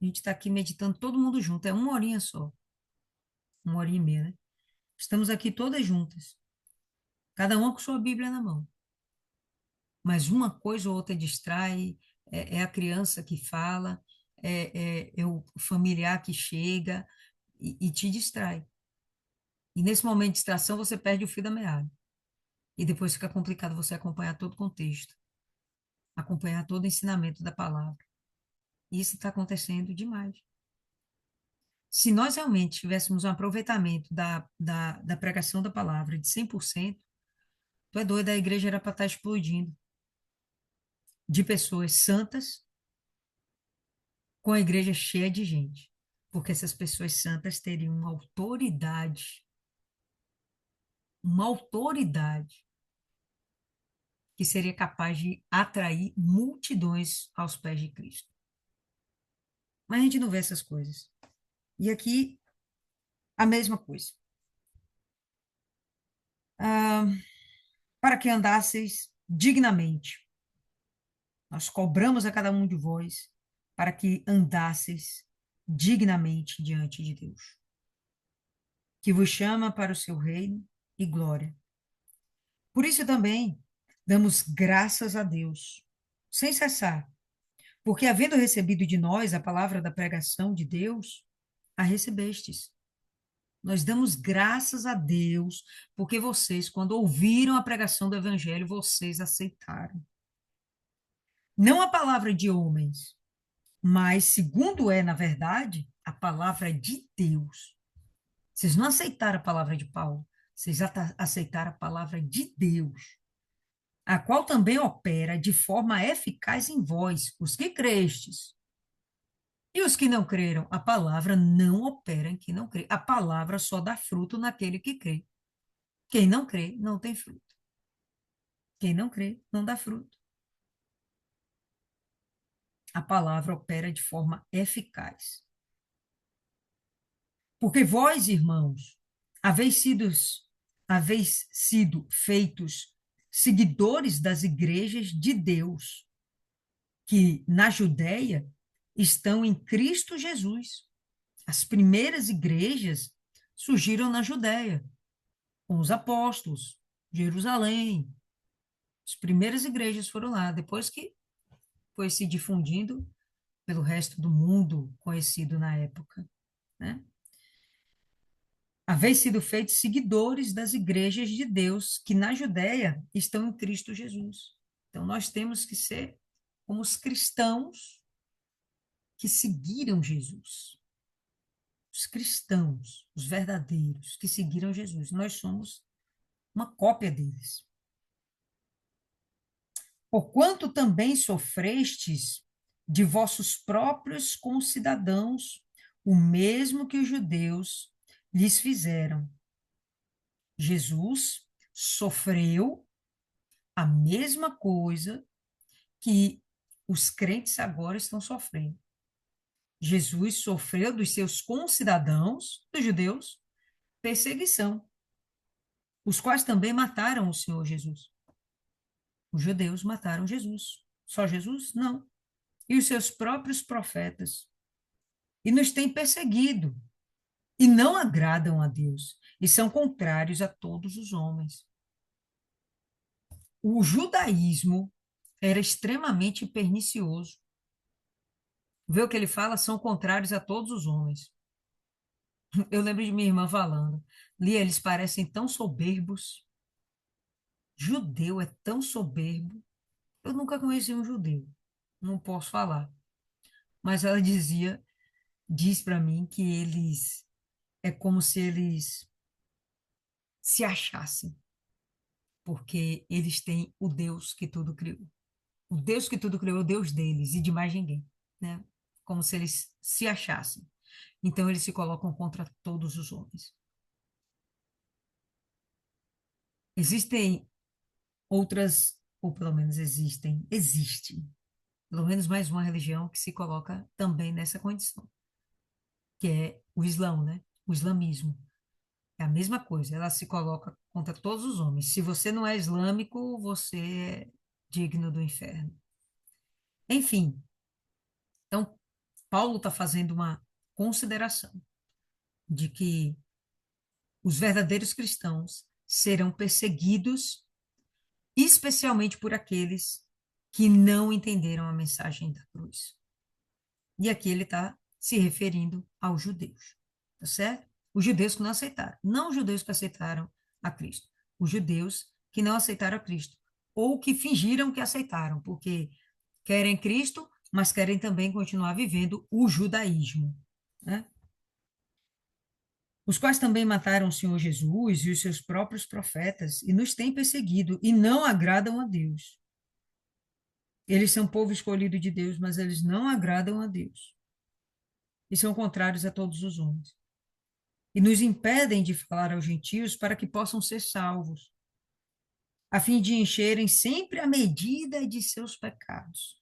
Speaker 1: A gente está aqui meditando todo mundo junto. É uma horinha só. Uma horinha e meia, né? Estamos aqui todas juntas. Cada uma com sua Bíblia na mão. Mas uma coisa ou outra distrai. É a criança que fala. É o familiar que chega e te distrai. E nesse momento de distração, você perde o fio da meada. E depois fica complicado você acompanhar todo o contexto, acompanhar todo o ensinamento da palavra. E isso está acontecendo demais. Se nós realmente tivéssemos um aproveitamento da pregação da palavra de 100%, tu é doido, a igreja era para estar explodindo de pessoas santas com a igreja cheia de gente. Porque essas pessoas santas teriam uma autoridade que seria capaz de atrair multidões aos pés de Cristo. Mas a gente não vê essas coisas. E aqui, a mesma coisa. Ah, para que andasseis dignamente. Nós cobramos a cada um de vós para que andasseis dignamente diante de Deus, que vos chama para o seu reino e glória. Por isso também damos graças a Deus, sem cessar, porque havendo recebido de nós a palavra da pregação de Deus, a recebestes. Nós damos graças a Deus, porque vocês, quando ouviram a pregação do Evangelho, vocês aceitaram. Não a palavra de homens, mas, segundo é, na verdade, a palavra de Deus. Vocês não aceitaram a palavra de Paulo, vocês aceitaram a palavra de Deus, a qual também opera de forma eficaz em vós, os que crestes. E os que não creram, a palavra não opera em quem não crê. A palavra só dá fruto naquele que crê. Quem não crê, não tem fruto. Quem não crê, não dá fruto. A palavra opera de forma eficaz. Porque vós, irmãos, haveis sido feitos seguidores das igrejas de Deus, que na Judéia estão em Cristo Jesus. As primeiras igrejas surgiram na Judéia, com os apóstolos, Jerusalém. As primeiras igrejas foram lá, depois que foi se difundindo pelo resto do mundo conhecido na época, né? Haveis sido feitos seguidores das igrejas de Deus que na Judéia estão em Cristo Jesus. Então, nós temos que ser como os cristãos que seguiram Jesus. Os cristãos, os verdadeiros que seguiram Jesus. Nós somos uma cópia deles. Porquanto também sofrestes de vossos próprios concidadãos o mesmo que os judeus lhes fizeram. Jesus sofreu a mesma coisa que os crentes agora estão sofrendo. Jesus sofreu dos seus concidadãos, dos judeus, perseguição, os quais também mataram o Senhor Jesus. Os judeus mataram Jesus. Só Jesus? Não. E os seus próprios profetas. E nos têm perseguido. E não agradam a Deus. E são contrários a todos os homens. O judaísmo era extremamente pernicioso. Vê o que ele fala? São contrários a todos os homens. Eu lembro de minha irmã falando. Lia, eles parecem tão soberbos. Judeu é tão soberbo. Eu nunca conheci um judeu. Não posso falar. Mas ela diz para mim que eles é como se eles se achassem, porque eles têm o Deus que tudo criou. O Deus que tudo criou é o Deus deles e de mais ninguém, né? Como se eles se achassem. Então eles se colocam contra todos os homens. Existem outras, ou pelo menos existe, pelo menos mais uma religião que se coloca também nessa condição, que é o Islão, né? O islamismo. É a mesma coisa, ela se coloca contra todos os homens. Se você não é islâmico, você é digno do inferno. Enfim, então, Paulo está fazendo uma consideração de que os verdadeiros cristãos serão perseguidos, especialmente por aqueles que não entenderam a mensagem da cruz. E aqui ele está se referindo aos judeus, tá certo? Os judeus que não aceitaram, não os judeus que aceitaram a Cristo, os judeus que não aceitaram a Cristo, ou que fingiram que aceitaram, porque querem Cristo, mas querem também continuar vivendo o judaísmo, né? Os quais também mataram o Senhor Jesus e os seus próprios profetas, e nos têm perseguido, e não agradam a Deus. Eles são povo escolhido de Deus, mas eles não agradam a Deus. E são contrários a todos os homens. E nos impedem de falar aos gentios para que possam ser salvos, a fim de encherem sempre a medida de seus pecados.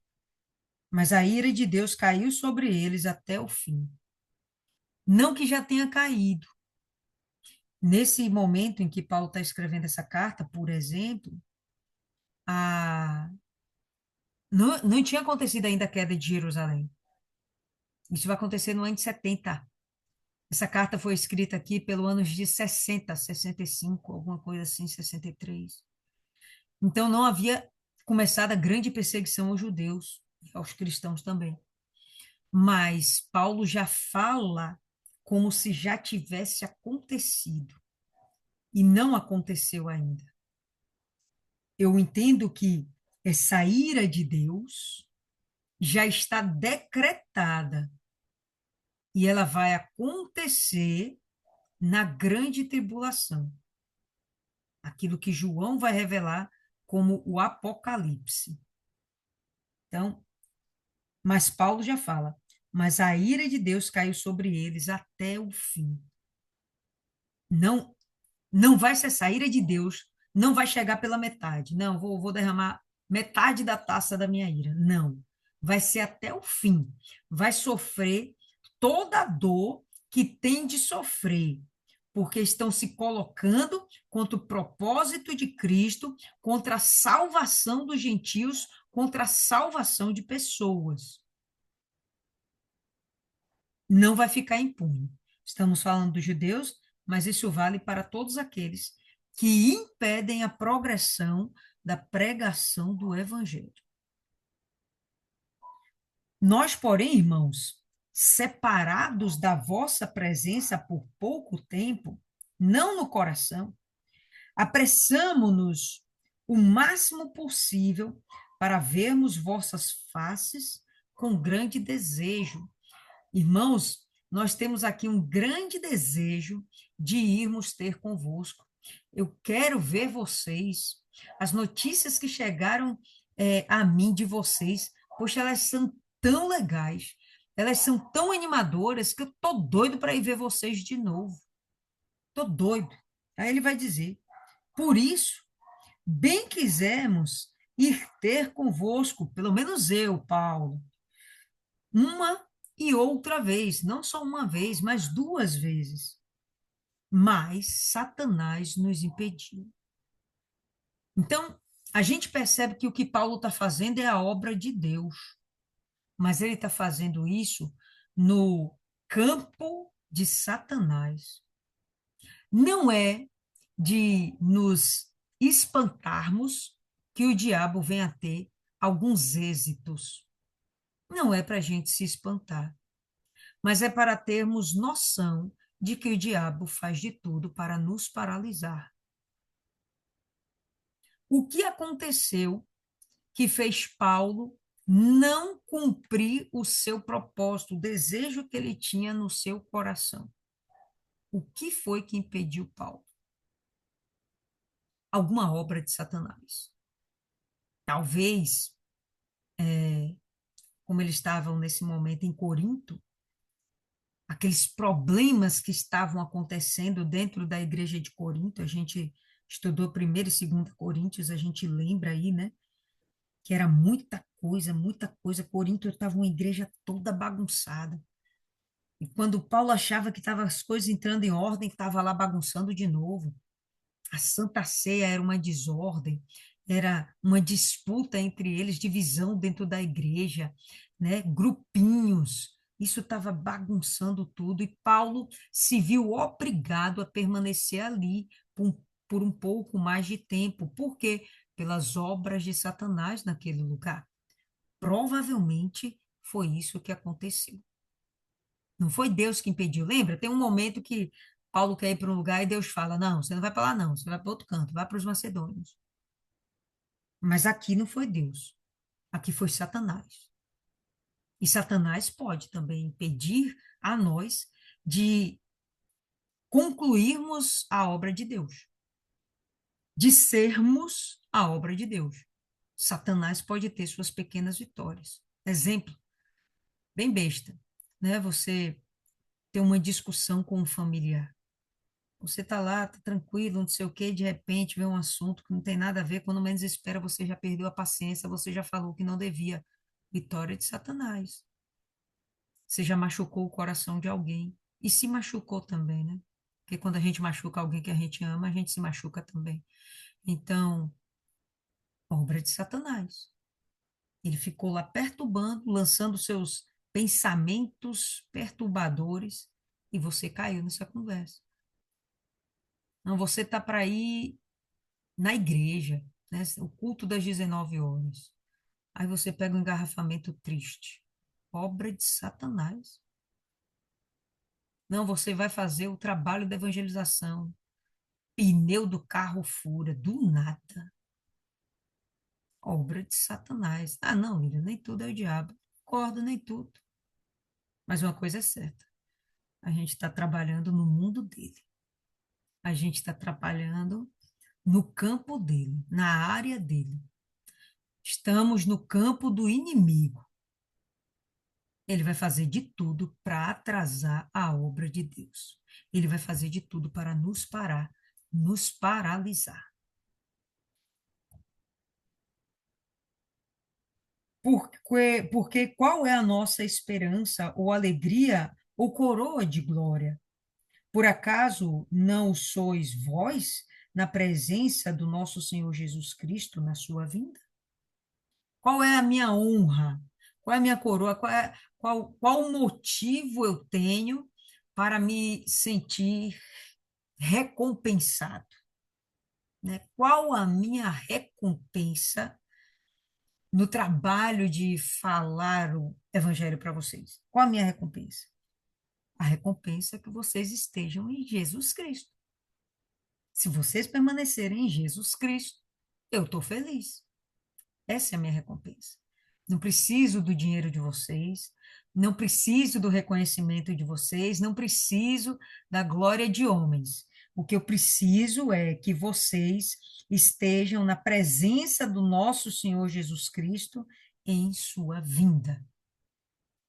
Speaker 1: Mas a ira de Deus caiu sobre eles até o fim. Não que já tenha caído. Nesse momento em que Paulo está escrevendo essa carta, por exemplo, a... não tinha acontecido ainda a queda de Jerusalém. Isso vai acontecer no ano de 70. Essa carta foi escrita aqui pelo ano de 60, 65, alguma coisa assim, 63. Então, não havia começado a grande perseguição aos judeus, aos cristãos também. Mas Paulo já fala como se já tivesse acontecido. E não aconteceu ainda. Eu entendo que essa ira de Deus já está decretada e ela vai acontecer na grande tribulação. Aquilo que João vai revelar como o Apocalipse. Então, mas Paulo já fala, mas a ira de Deus caiu sobre eles até o fim. Não, não vai cessar, a ira de Deus não vai chegar pela metade. Não, vou derramar metade da taça da minha ira. Não, vai ser até o fim. Vai sofrer toda a dor que tem de sofrer, porque estão se colocando contra o propósito de Cristo, contra a salvação dos gentios, contra a salvação de pessoas. Não vai ficar impune. Estamos falando dos judeus, mas isso vale para todos aqueles que impedem a progressão da pregação do evangelho. Nós, porém, irmãos, separados da vossa presença por pouco tempo, não no coração, apressamo-nos o máximo possível para vermos vossas faces com grande desejo. Irmãos, nós temos aqui um grande desejo de irmos ter convosco. Eu quero ver vocês. As notícias que chegaram a mim de vocês, poxa, elas são tão legais. Elas são tão animadoras que eu tô doido para ir ver vocês de novo. Tô doido. Aí ele vai dizer: por isso, bem quisemos ir ter convosco, pelo menos eu, Paulo, uma e outra vez, não só uma vez, mas duas vezes. Mas Satanás nos impediu. Então, a gente percebe que o que Paulo está fazendo é a obra de Deus, mas ele está fazendo isso no campo de Satanás. Não é de nos espantarmos que o diabo venha a ter alguns êxitos. Não é para a gente se espantar, mas é para termos noção de que o diabo faz de tudo para nos paralisar. O que aconteceu que fez Paulo não cumprir o seu propósito, o desejo que ele tinha no seu coração? O que foi que impediu Paulo? Alguma obra de Satanás. Talvez, como eles estavam nesse momento em Corinto, aqueles problemas que estavam acontecendo dentro da igreja de Corinto, a gente estudou primeiro e segundo Coríntios, a gente lembra aí, né? Que era muita coisa, muita coisa. Corinto estava uma igreja toda bagunçada. E quando Paulo achava que estavam as coisas entrando em ordem, estava lá bagunçando de novo. A Santa Ceia era uma desordem, era uma disputa entre eles, divisão dentro da igreja, né? Grupinhos. Isso estava bagunçando tudo e Paulo se viu obrigado a permanecer ali por um pouco mais de tempo. Por quê? Pelas obras de Satanás naquele lugar. Provavelmente foi isso que aconteceu. Não foi Deus que impediu. Lembra? Tem um momento que Paulo quer ir para um lugar e Deus fala: não, você não vai para lá, não, você vai para outro canto, vai para os macedônios. Mas aqui não foi Deus, aqui foi Satanás. E Satanás pode também impedir a nós de concluirmos a obra de Deus, de sermos a obra de Deus. Satanás pode ter suas pequenas vitórias. Exemplo, bem besta, né? Você ter uma discussão com um familiar. Você tá lá, tá tranquilo, não sei o quê, de repente vem um assunto que não tem nada a ver, quando menos espera, você já perdeu a paciência, você já falou que não devia. Vitória de Satanás. Você já machucou o coração de alguém. E se machucou também, né? Porque quando a gente machuca alguém que a gente ama, a gente se machuca também. Então, obra de Satanás. Ele ficou lá perturbando, lançando seus pensamentos perturbadores, e você caiu nessa conversa. Não, você tá para ir na igreja, né? O culto das 19 horas. Aí você pega um engarrafamento triste. Obra de Satanás. Não, você vai fazer o trabalho da evangelização. Pneu do carro fura, do nada. Obra de Satanás. Ah, não, Lívia, nem tudo é o diabo. Concordo, nem tudo. Mas uma coisa é certa. A gente está trabalhando no mundo dele. A gente está trabalhando no campo dele, na área dele. Estamos no campo do inimigo. Ele vai fazer de tudo para atrasar a obra de Deus. Ele vai fazer de tudo para nos parar, nos paralisar. Porque qual é a nossa esperança ou alegria ou coroa de glória? Por acaso não sois vós na presença do nosso Senhor Jesus Cristo na sua vinda? Qual é a minha honra? Qual é a minha coroa? Qual motivo eu tenho para me sentir recompensado? Né? Qual a minha recompensa no trabalho de falar o evangelho para vocês? Qual a minha recompensa? A recompensa é que vocês estejam em Jesus Cristo. Se vocês permanecerem em Jesus Cristo, eu estou feliz. Essa é a minha recompensa. Não preciso do dinheiro de vocês, não preciso do reconhecimento de vocês, não preciso da glória de homens. O que eu preciso é que vocês estejam na presença do nosso Senhor Jesus Cristo em sua vinda.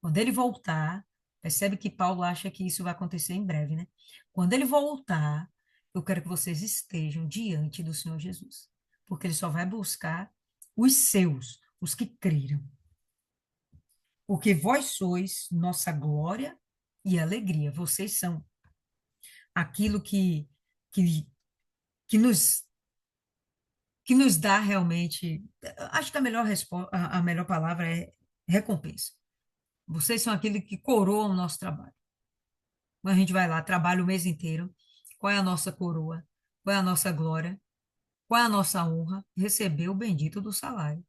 Speaker 1: Quando ele voltar, percebe que Paulo acha que isso vai acontecer em breve, né? Quando ele voltar, eu quero que vocês estejam diante do Senhor Jesus, porque ele só vai buscar os seus, os que creram. Porque vós sois nossa glória e alegria. Vocês são aquilo que, que nos que nos dá realmente, acho que a melhor resposta, a melhor palavra é recompensa. Vocês são aquele que coroam o nosso trabalho. Quando a gente vai lá, trabalha o mês inteiro, qual é a nossa coroa? Qual é a nossa glória? Qual é a nossa honra? Receber o bendito do salário.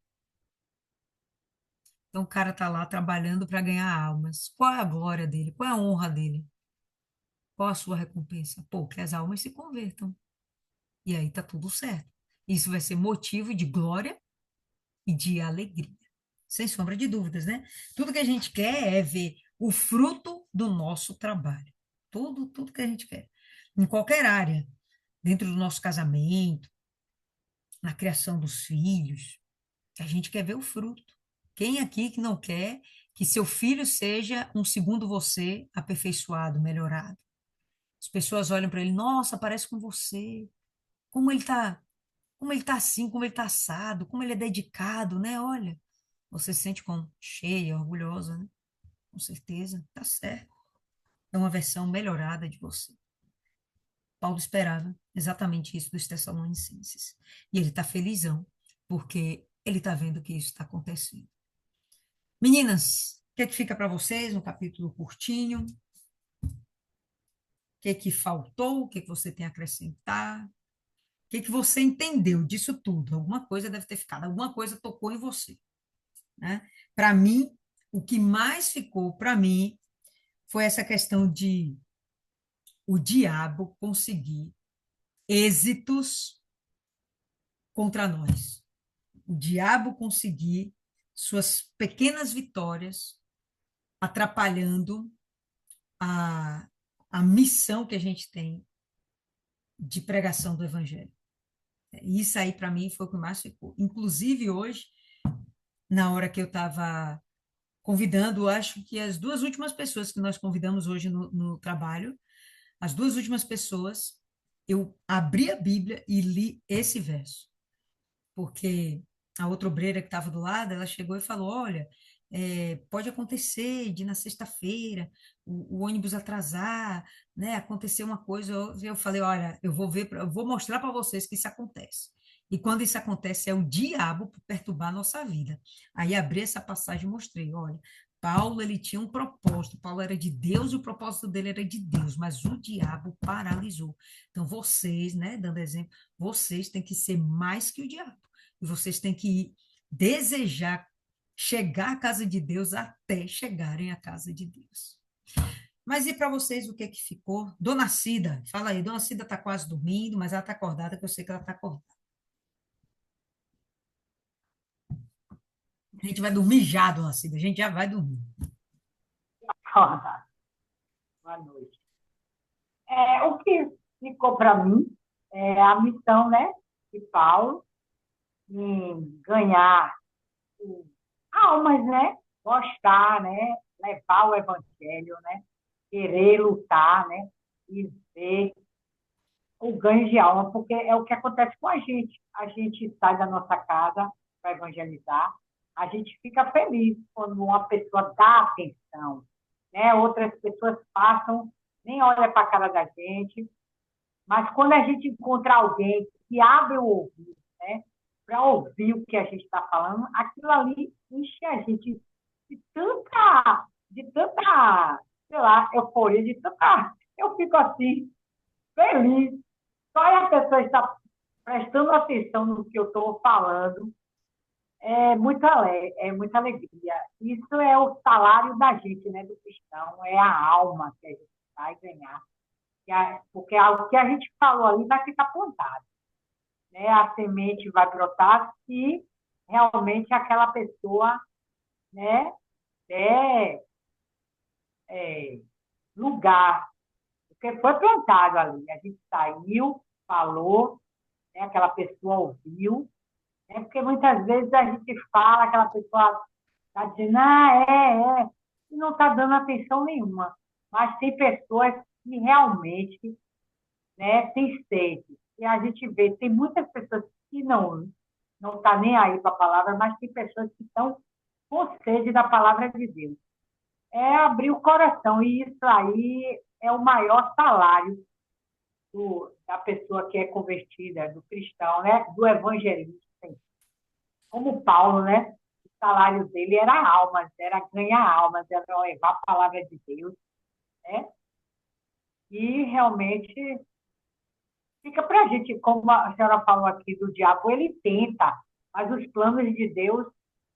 Speaker 1: Então o cara está lá trabalhando para ganhar almas. Qual é a glória dele? Qual é a honra dele? Qual a sua recompensa? Pô, que as almas se convertam. E aí tá tudo certo. Isso vai ser motivo de glória e de alegria. Sem sombra de dúvidas, né? Tudo que a gente quer é ver o fruto do nosso trabalho. Tudo que a gente quer. Em qualquer área, dentro do nosso casamento, na criação dos filhos, a gente quer ver o fruto. Quem aqui que não quer que seu filho seja um segundo você, aperfeiçoado, melhorado? As pessoas olham para ele, nossa, parece com você. Como ele tá, como ele tá assim, como ele tá assado, como ele é dedicado, né? Olha, você se sente como cheia, orgulhosa, né? Com certeza, tá certo. É uma versão melhorada de você. Paulo esperava exatamente isso dos Tessalonicenses. E ele está felizão, porque ele está vendo que isso está acontecendo. Meninas, o que é que fica para vocês no capítulo curtinho? O que é que faltou? O que é que você tem a acrescentar? O que é que você entendeu disso tudo? Alguma coisa deve ter ficado, alguma coisa tocou em você, né? Para mim, o que mais ficou para mim foi essa questão de o diabo conseguir êxitos contra nós. O diabo conseguir suas pequenas vitórias atrapalhando a, a missão que a gente tem de pregação do evangelho. Isso aí, para mim, foi o que mais ficou. Inclusive, hoje, na hora que eu estava convidando, acho que as duas últimas pessoas que nós convidamos hoje no trabalho, as duas últimas pessoas, eu abri a Bíblia e li esse verso. Porque a outra obreira que estava do lado, ela chegou e falou: Olha, pode acontecer de na sexta-feira o ônibus atrasar, né? Acontecer uma coisa. Eu falei: Olha, eu vou ver, eu vou mostrar para vocês que isso acontece. E quando isso acontece, é o diabo por perturbar a nossa vida. Aí abri essa passagem e mostrei: Olha, Paulo ele tinha um propósito, Paulo era de Deus e o propósito dele era de Deus, mas o diabo paralisou. Então vocês, né, dando exemplo, vocês têm que ser mais que o diabo. E vocês têm que desejar chegar à casa de Deus até chegarem à casa de Deus. Mas e para vocês, o que é que ficou? Dona Cida, fala aí. Dona Cida está quase dormindo, mas ela está acordada, que eu sei que ela está acordada. A gente vai dormir já, Dona Cida. A gente já vai dormir.
Speaker 2: Olá, boa noite. O que ficou para mim é a missão, né, de Paulo em ganhar almas, né, gostar, né, levar o evangelho, né, querer lutar, né, e ver o ganho de alma, porque é o que acontece com a gente. A gente sai da nossa casa para evangelizar, a gente fica feliz quando uma pessoa dá atenção, né? Outras pessoas passam, nem olha para a cara da gente, mas quando a gente encontra alguém que abre o ouvido, né, para ouvir o que a gente está falando, aquilo ali enche a gente de tanta, sei lá, euforia, de tanta. Eu fico assim, feliz. Só a pessoa está prestando atenção no que eu estou falando, é muita alegria. Isso é o salário da gente, né, do cristão, é a alma que a gente vai ganhar. Porque o que a gente falou ali vai ficar plantado, né? A semente vai brotar se realmente aquela pessoa, né, der lugar, porque foi plantado ali. A gente saiu, falou, né, aquela pessoa ouviu, né? Porque muitas vezes a gente fala, aquela pessoa está dizendo, ah, é. e não está dando atenção nenhuma. Mas tem pessoas que realmente, né, têm sede. E a gente vê, tem muitas pessoas que não tá nem aí para a palavra, mas tem pessoas que estão com sede da palavra de Deus. É abrir o coração, e isso aí é o maior salário da pessoa que é convertida, do cristão, né? Do evangelista. Como Paulo, né? O salário dele era almas, era ganhar almas, era levar a palavra de Deus, né? E realmente fica para a gente, como a senhora falou aqui do diabo, ele tenta, mas os planos de Deus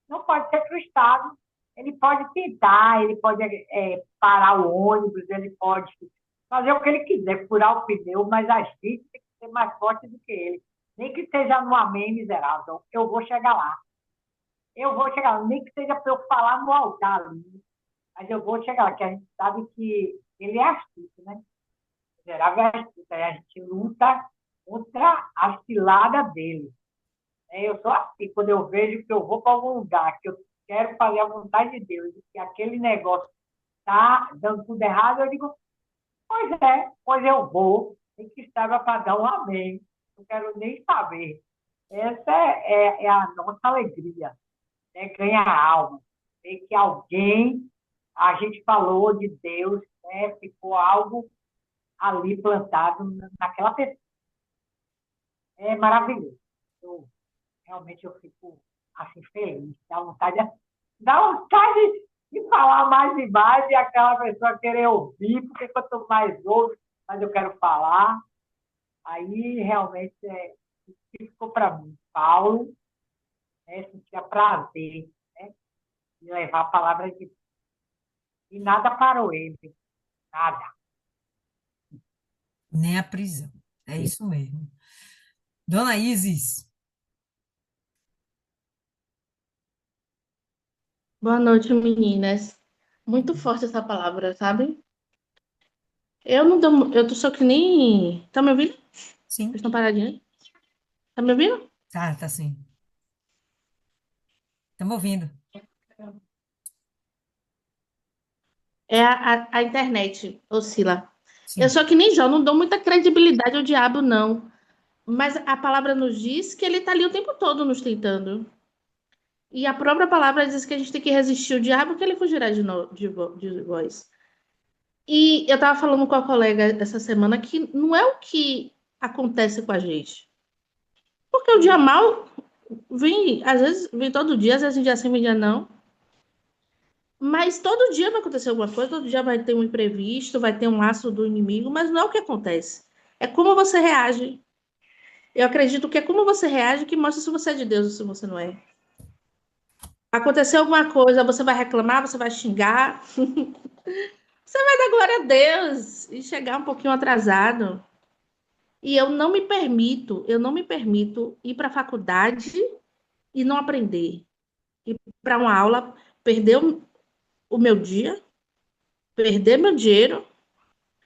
Speaker 2: não podem ser frustrados. Ele pode tentar, ele pode parar o ônibus, ele pode fazer o que ele quiser, furar o pneu, mas a gente tem que ser mais forte do que ele. Nem que seja no amém miserável, eu vou chegar lá. Eu vou chegar lá, nem que seja para eu falar no altar ali, mas eu vou chegar lá, que a gente sabe que ele é astuto, né? Miserável é astuto, aí a gente luta contra a cilada dele. Eu sou assim, quando eu vejo que eu vou para algum lugar, que eu quero fazer a vontade de Deus, e que aquele negócio está dando tudo errado, eu digo, pois é, pois eu vou, tem que estar para dar um amém. Não quero nem saber. Essa é a nossa alegria, né? Ganhar alma. Ver que alguém, a gente falou de Deus, né? Ficou algo ali plantado naquela pessoa. É maravilhoso. Eu, realmente eu fico assim feliz, dá vontade de falar mais e mais e aquela pessoa querer ouvir, porque quanto mais ouve, mais eu quero falar. Aí realmente ficou para mim. Paulo, né, sentia prazer, né, de levar a palavra de Deus. E nada parou ele, nada.
Speaker 1: Nem a prisão. É isso mesmo. Dona Isis,
Speaker 3: Boa noite, meninas. Muito forte essa palavra, sabe? Eu não dou, eu tô só que nem. Tá me ouvindo? Vocês
Speaker 1: sim,
Speaker 3: estão paradinhos? Tá me ouvindo?
Speaker 1: tá sim. Estamos ouvindo.
Speaker 3: É a internet, oscila. Eu
Speaker 1: Sim.
Speaker 3: sou que nem Jó, não dou muita credibilidade ao diabo, não. Mas a palavra nos diz que ele tá ali o tempo todo nos tentando. E a própria palavra diz que a gente tem que resistir ao diabo, que ele fugirá de vós. E eu tava falando com a colega essa semana que não é o que acontece com a gente. Porque o dia mal vem, às vezes, vem todo dia, às vezes um dia sim, um dia não. Mas todo dia vai acontecer alguma coisa, todo dia vai ter um imprevisto, vai ter um laço do inimigo, mas não é o que acontece. É como você reage. Eu acredito que é como você reage que mostra se você é de Deus ou se você não é. Aconteceu alguma coisa, você vai reclamar, você vai xingar, você vai dar glória a Deus e chegar um pouquinho atrasado. E eu não me permito ir para a faculdade e não aprender. Ir para uma aula, perder o meu dia, perder meu dinheiro,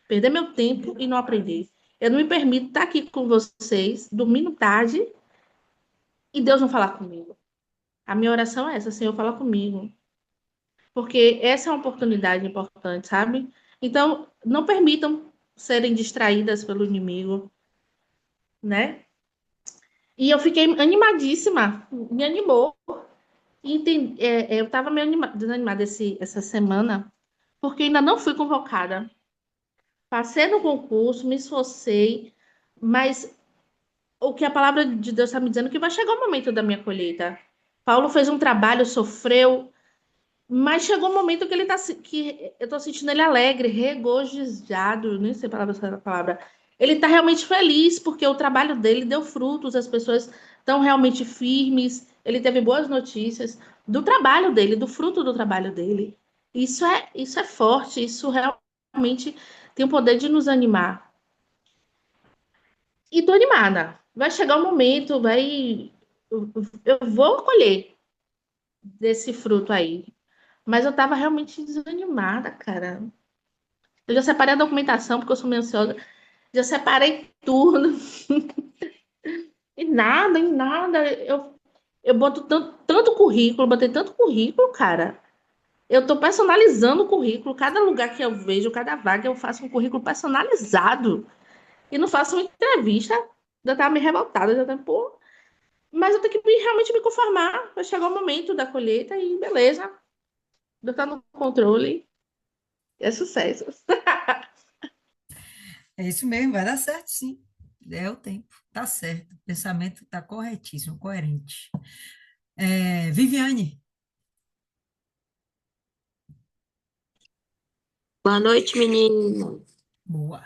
Speaker 3: perder meu tempo e não aprender. Eu não me permito estar aqui com vocês, dormindo tarde, e Deus não falar comigo. A minha oração é essa, Senhor, fala comigo. Porque essa é uma oportunidade importante, sabe? Então, não permitam serem distraídas pelo inimigo, né? E eu fiquei animadíssima, me animou. Eu estava meio desanimada essa semana, porque ainda não fui convocada. Passei no concurso, me esforcei, mas o que a palavra de Deus está me dizendo é que vai chegar o momento da minha colheita. Paulo fez um trabalho, sofreu, mas chegou o momento que que eu estou sentindo ele alegre, regozijado, nem sei essa palavra. Ele está realmente feliz porque o trabalho dele deu frutos, as pessoas estão realmente firmes. Ele teve boas notícias do trabalho dele, do fruto do trabalho dele. Isso é forte, isso realmente tem o poder de nos animar. E tô animada. Vai chegar o momento, eu vou colher desse fruto aí. Mas eu tava realmente desanimada, cara. Eu já separei a documentação, porque eu sou meio ansiosa. Já separei tudo. E nada. Eu boto tanto currículo, botei tanto currículo, cara. Eu estou personalizando o currículo. Cada lugar que eu vejo, cada vaga, eu faço um currículo personalizado. E não faço uma entrevista. Eu estava me revoltada, já tava, pô. Mas eu tenho que realmente me conformar. Vai chegar o momento da colheita e beleza. Eu estou no controle. É sucesso.
Speaker 1: É isso mesmo, vai dar certo, sim. É o tempo, tá certo. O pensamento tá corretíssimo, coerente. Viviane,
Speaker 4: Boa noite, menino.
Speaker 1: boa.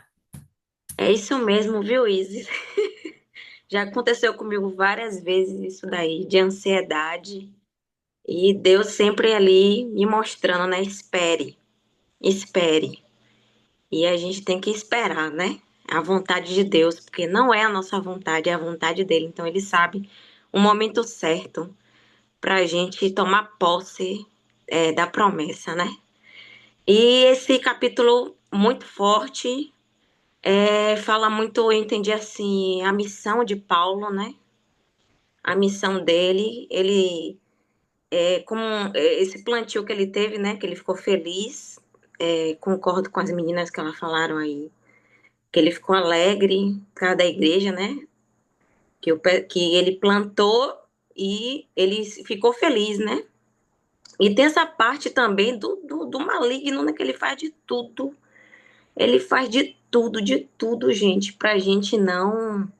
Speaker 4: É isso mesmo, viu, Isis? Já aconteceu comigo várias vezes isso daí, de ansiedade. E Deus sempre ali me mostrando, né? Espere, espere. E a gente tem que esperar, né? A vontade de Deus, porque não é a nossa vontade, é a vontade dele. Então ele sabe o momento certo para a gente tomar posse, da promessa, né? E esse capítulo muito forte. Fala muito, eu entendi assim, a missão de Paulo, né? A missão dele, ele, como esse plantio que ele teve, né? Que ele ficou feliz, concordo com as meninas que elas falaram aí, que ele ficou alegre por causa da igreja, né? Que ele plantou e ele ficou feliz, né? E tem essa parte também do maligno, né? Que ele faz de tudo. Ele faz de tudo, gente, pra gente não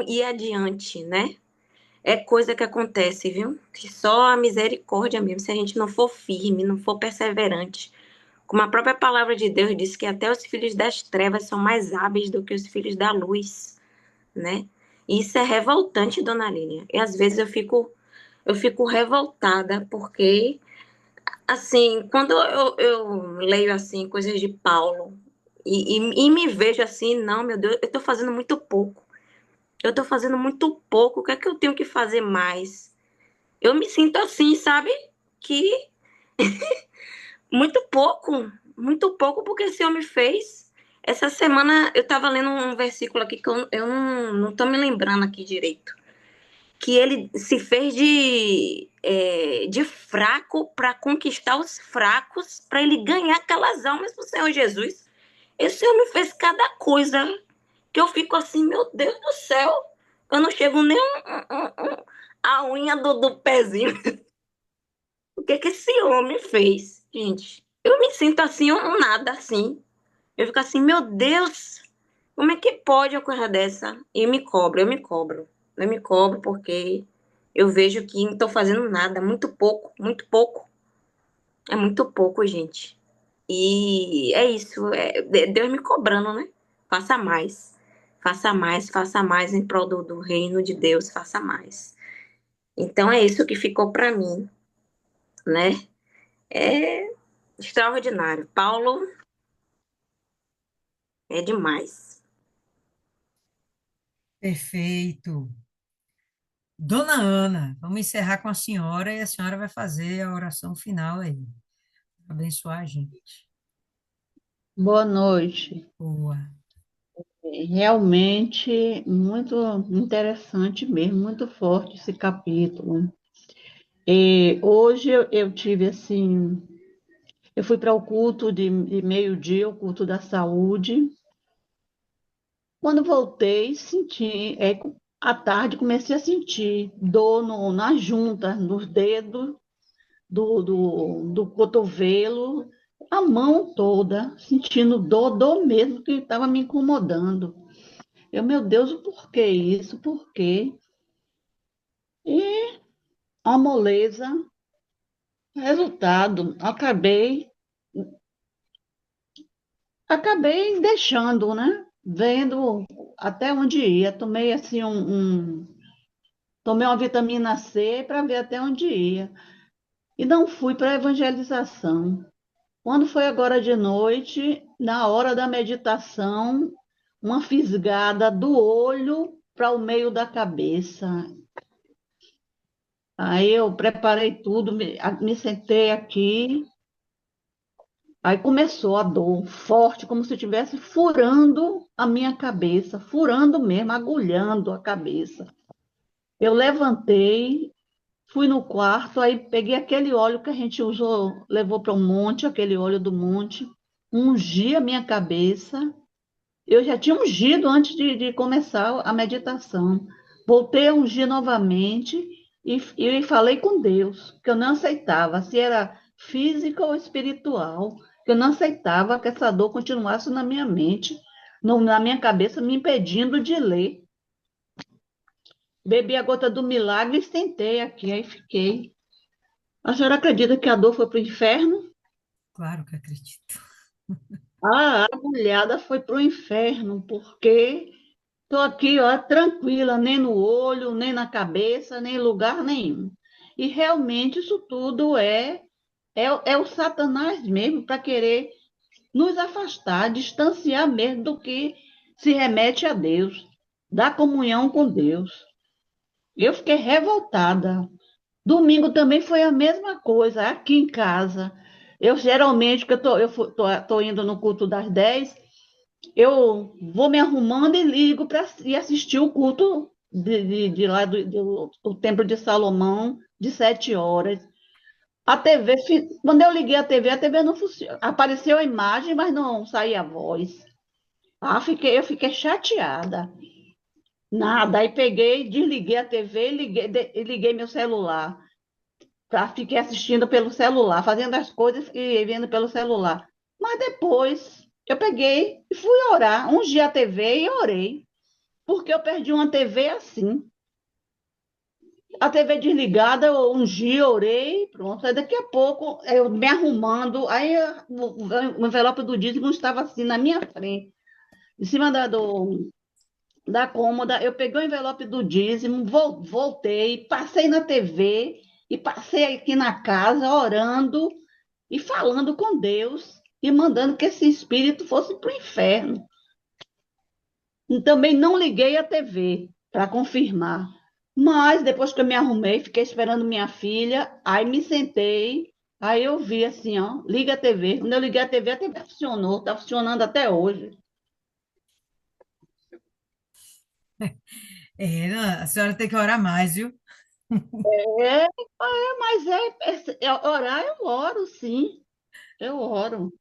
Speaker 4: ir adiante, né? É coisa que acontece, viu? Que só a misericórdia mesmo, se a gente não for firme, não for perseverante. Como a própria palavra de Deus diz que até os filhos das trevas são mais hábeis do que os filhos da luz, né? E isso é revoltante, dona Línia. E às vezes eu fico revoltada porque, assim, quando eu leio, assim, coisas de Paulo e me vejo assim, não, meu Deus, eu tô fazendo muito pouco. Eu tô fazendo muito pouco, o que é que eu tenho que fazer mais? Eu me sinto assim, sabe? Que muito pouco porque esse homem fez. Essa semana eu tava lendo um versículo aqui que eu não tô me lembrando aqui direito. Que ele se fez de fraco para conquistar os fracos, para ele ganhar aquelas almas pro Senhor Jesus. Esse homem fez cada coisa que eu fico assim, meu Deus do céu, eu não chego nem a unha do pezinho. O que que esse homem fez, gente? Eu me sinto assim, um nada assim. Eu fico assim, meu Deus, como é que pode uma coisa dessa? E eu me cobro porque eu vejo que não estou fazendo nada, muito pouco, muito pouco. É muito pouco, gente. E é isso, Deus me cobrando, né? Faça mais. Faça mais em prol do reino de Deus, faça mais. Então é isso que ficou para mim, né? É extraordinário. Paulo é demais.
Speaker 1: Perfeito. Dona Ana, vamos encerrar com a senhora e a senhora vai fazer a oração final aí, abençoar a gente.
Speaker 5: Boa noite.
Speaker 1: Boa.
Speaker 5: Realmente muito interessante mesmo, muito forte esse capítulo. E hoje eu tive assim, eu fui para o culto de meio-dia, o culto da saúde. Quando voltei, senti, à tarde comecei a sentir dor na junta, nos dedos do cotovelo, a mão toda, sentindo dor mesmo que estava me incomodando. Meu Deus, por que isso? Por quê? E a moleza, resultado, acabei deixando, né? Vendo até onde ia. Tomei assim tomei uma vitamina C para ver até onde ia. E não fui para a evangelização. Quando foi agora de noite, na hora da meditação, uma fisgada do olho para o meio da cabeça. Aí eu preparei tudo, me sentei aqui, aí começou a dor forte, como se estivesse furando a minha cabeça, furando mesmo, agulhando a cabeça. Eu levantei, fui no quarto, aí peguei aquele óleo que a gente usou, levou para o monte, aquele óleo do monte, ungi a minha cabeça. Eu já tinha ungido antes de começar a meditação. Voltei a ungir novamente e falei com Deus que eu não aceitava, se era física ou espiritual, que eu não aceitava que essa dor continuasse na minha mente, na minha cabeça, me impedindo de ler. Bebi a gota do milagre e sentei aqui, aí fiquei. A senhora acredita que a dor foi para o inferno?
Speaker 1: Claro que acredito.
Speaker 5: A agulhada foi para o inferno, porque estou aqui, ó, tranquila, nem no olho, nem na cabeça, nem em lugar nenhum. E realmente isso tudo é o Satanás mesmo, para querer nos afastar, distanciar mesmo do que se remete a Deus, da comunhão com Deus. Eu fiquei revoltada. Domingo também foi a mesma coisa, aqui em casa. Eu geralmente, que tô indo no culto das 10, eu vou me arrumando e ligo para ir assistir o culto de lá do Templo de Salomão, de 7 horas. A TV, quando eu liguei a TV não funcionou. Apareceu a imagem, mas não saía a voz. Eu fiquei chateada. Nada, aí peguei, desliguei a TV e liguei meu celular. Fiquei assistindo pelo celular, fazendo as coisas e vendo pelo celular. Mas depois eu peguei e fui orar. Ungi a TV e orei. Porque eu perdi uma TV assim. A TV desligada, eu ungi, orei, pronto. Aí daqui a pouco, eu me arrumando, aí o envelope do dízimo estava assim na minha frente, em cima da cômoda. Eu peguei o envelope do dízimo, voltei, passei na TV e passei aqui na casa orando e falando com Deus e mandando que esse espírito fosse para o inferno. E também não liguei a TV para confirmar. Mas depois que eu me arrumei, fiquei esperando minha filha, aí me sentei, aí eu vi assim, ó, liga a TV. Quando eu liguei a TV funcionou, está funcionando até hoje.
Speaker 1: Não, a senhora tem que orar mais, viu?
Speaker 5: Mas orar eu oro, sim, eu oro.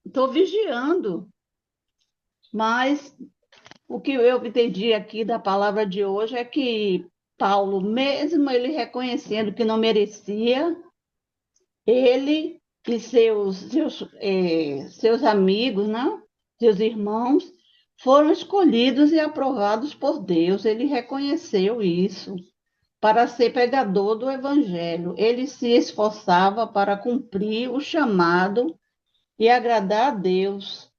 Speaker 5: Estou vigiando, mas o que eu entendi aqui da palavra de hoje é que Paulo, mesmo ele reconhecendo que não merecia, ele e seus amigos, né? Seus irmãos, foram escolhidos e aprovados por Deus. Ele reconheceu isso para ser pregador do Evangelho. Ele se esforçava para cumprir o chamado e agradar a Deus,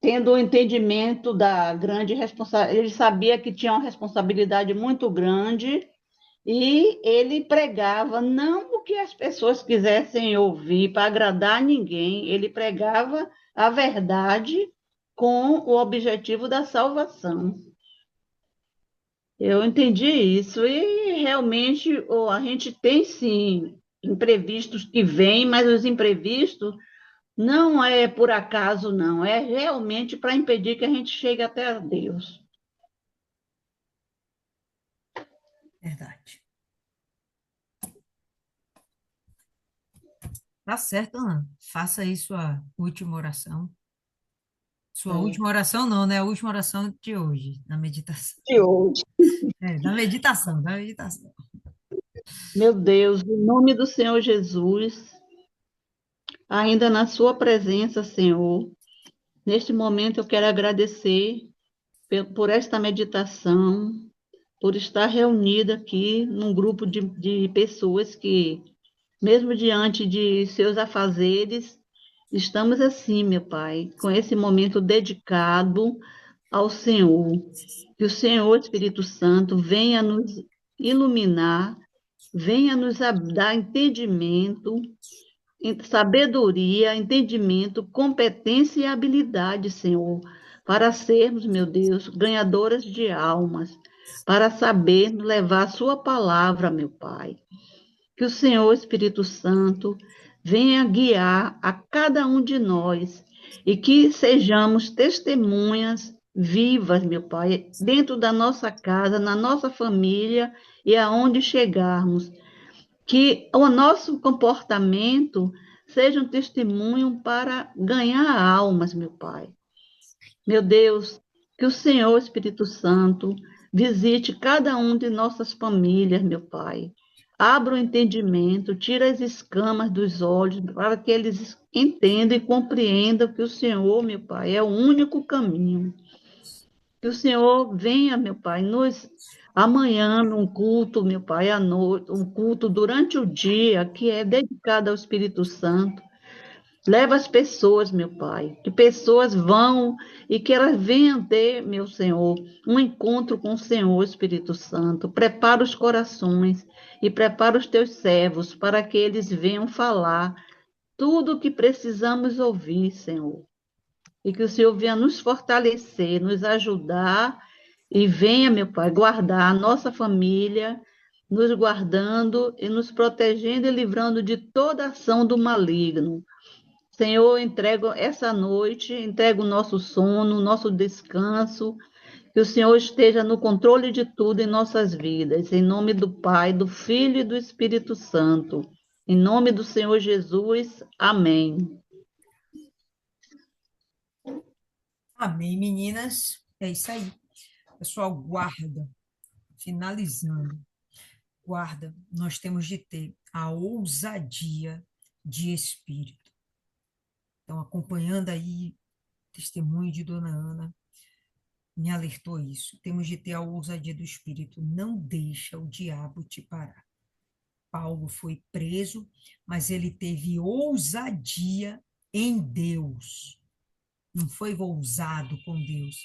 Speaker 5: tendo o entendimento da grande responsabilidade. Ele sabia que tinha uma responsabilidade muito grande e ele pregava não o que as pessoas quisessem ouvir para agradar ninguém, ele pregava a verdade com o objetivo da salvação. Eu entendi isso e realmente a gente tem sim imprevistos que vêm, mas os imprevistos não é por acaso, não, é realmente para impedir que a gente chegue até Deus.
Speaker 1: Verdade. Tá certo, Ana. Faça aí sua última oração. Sua
Speaker 5: É,
Speaker 1: última oração não, né? A última oração de hoje, na meditação.
Speaker 5: de hoje.
Speaker 1: Da meditação, da meditação.
Speaker 5: Meu Deus, em nome do Senhor Jesus, ainda na sua presença, Senhor, neste momento eu quero agradecer por esta meditação, por estar reunida aqui num grupo de pessoas que, mesmo diante de seus afazeres, estamos assim, meu Pai, com esse momento dedicado ao Senhor. Que o Senhor, Espírito Santo, venha nos iluminar, venha nos dar entendimento, sabedoria, entendimento, competência e habilidade, Senhor, para sermos, meu Deus, ganhadoras de almas, para saber levar a Sua palavra, meu Pai. Que o Senhor, Espírito Santo, venha guiar a cada um de nós e que sejamos testemunhas vivas, meu Pai, dentro da nossa casa, na nossa família e aonde chegarmos. Que o nosso comportamento seja um testemunho para ganhar almas, meu Pai. Meu Deus, que o Senhor, Espírito Santo, visite cada um de nossas famílias, meu Pai. Abra o entendimento, tira as escamas dos olhos, para que eles entendam e compreendam que o Senhor, meu Pai, é o único caminho. Que o Senhor venha, meu Pai, nos amanhã, num culto, meu Pai, à noite, um culto durante o dia, que é dedicado ao Espírito Santo. Leva as pessoas, meu Pai, que pessoas vão e que elas venham ter, meu Senhor, um encontro com o Senhor, Espírito Santo. Prepara os corações e prepara os teus servos para que eles venham falar tudo o que precisamos ouvir, Senhor. E que o Senhor venha nos fortalecer, nos ajudar e venha, meu Pai, guardar a nossa família, nos guardando e nos protegendo e livrando de toda ação do maligno. Senhor, entrego essa noite, entrego o nosso sono, o nosso descanso, que o Senhor esteja no controle de tudo em nossas vidas, em nome do Pai, do Filho e do Espírito Santo. Em nome do Senhor Jesus, amém.
Speaker 1: Amém, meninas. É isso aí. Pessoal, guarda. Finalizando. Guarda, nós temos de ter a ousadia de espírito. Então, acompanhando aí o testemunho de Dona Ana, me alertou isso. Temos de ter a ousadia do espírito. Não deixa o diabo te parar. Paulo foi preso, mas ele teve ousadia em Deus. Não foi ousado com Deus.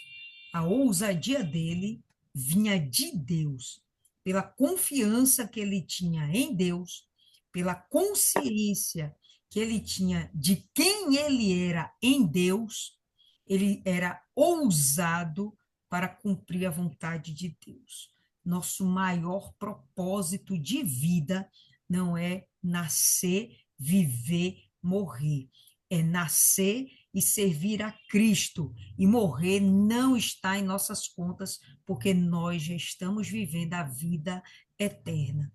Speaker 1: A ousadia dele vinha de Deus, pela confiança que ele tinha em Deus, pela consciência que ele tinha de quem ele era em Deus, ele era ousado para cumprir a vontade de Deus. Nosso maior propósito de vida não é nascer, viver, morrer. É nascer e servir a Cristo. E morrer não está em nossas contas, porque nós já estamos vivendo a vida eterna.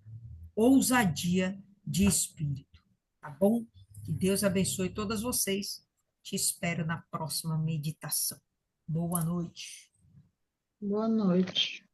Speaker 1: Ousadia de espírito. Tá bom? Que Deus abençoe todas vocês. Te espero na próxima meditação. Boa noite.
Speaker 5: Boa noite.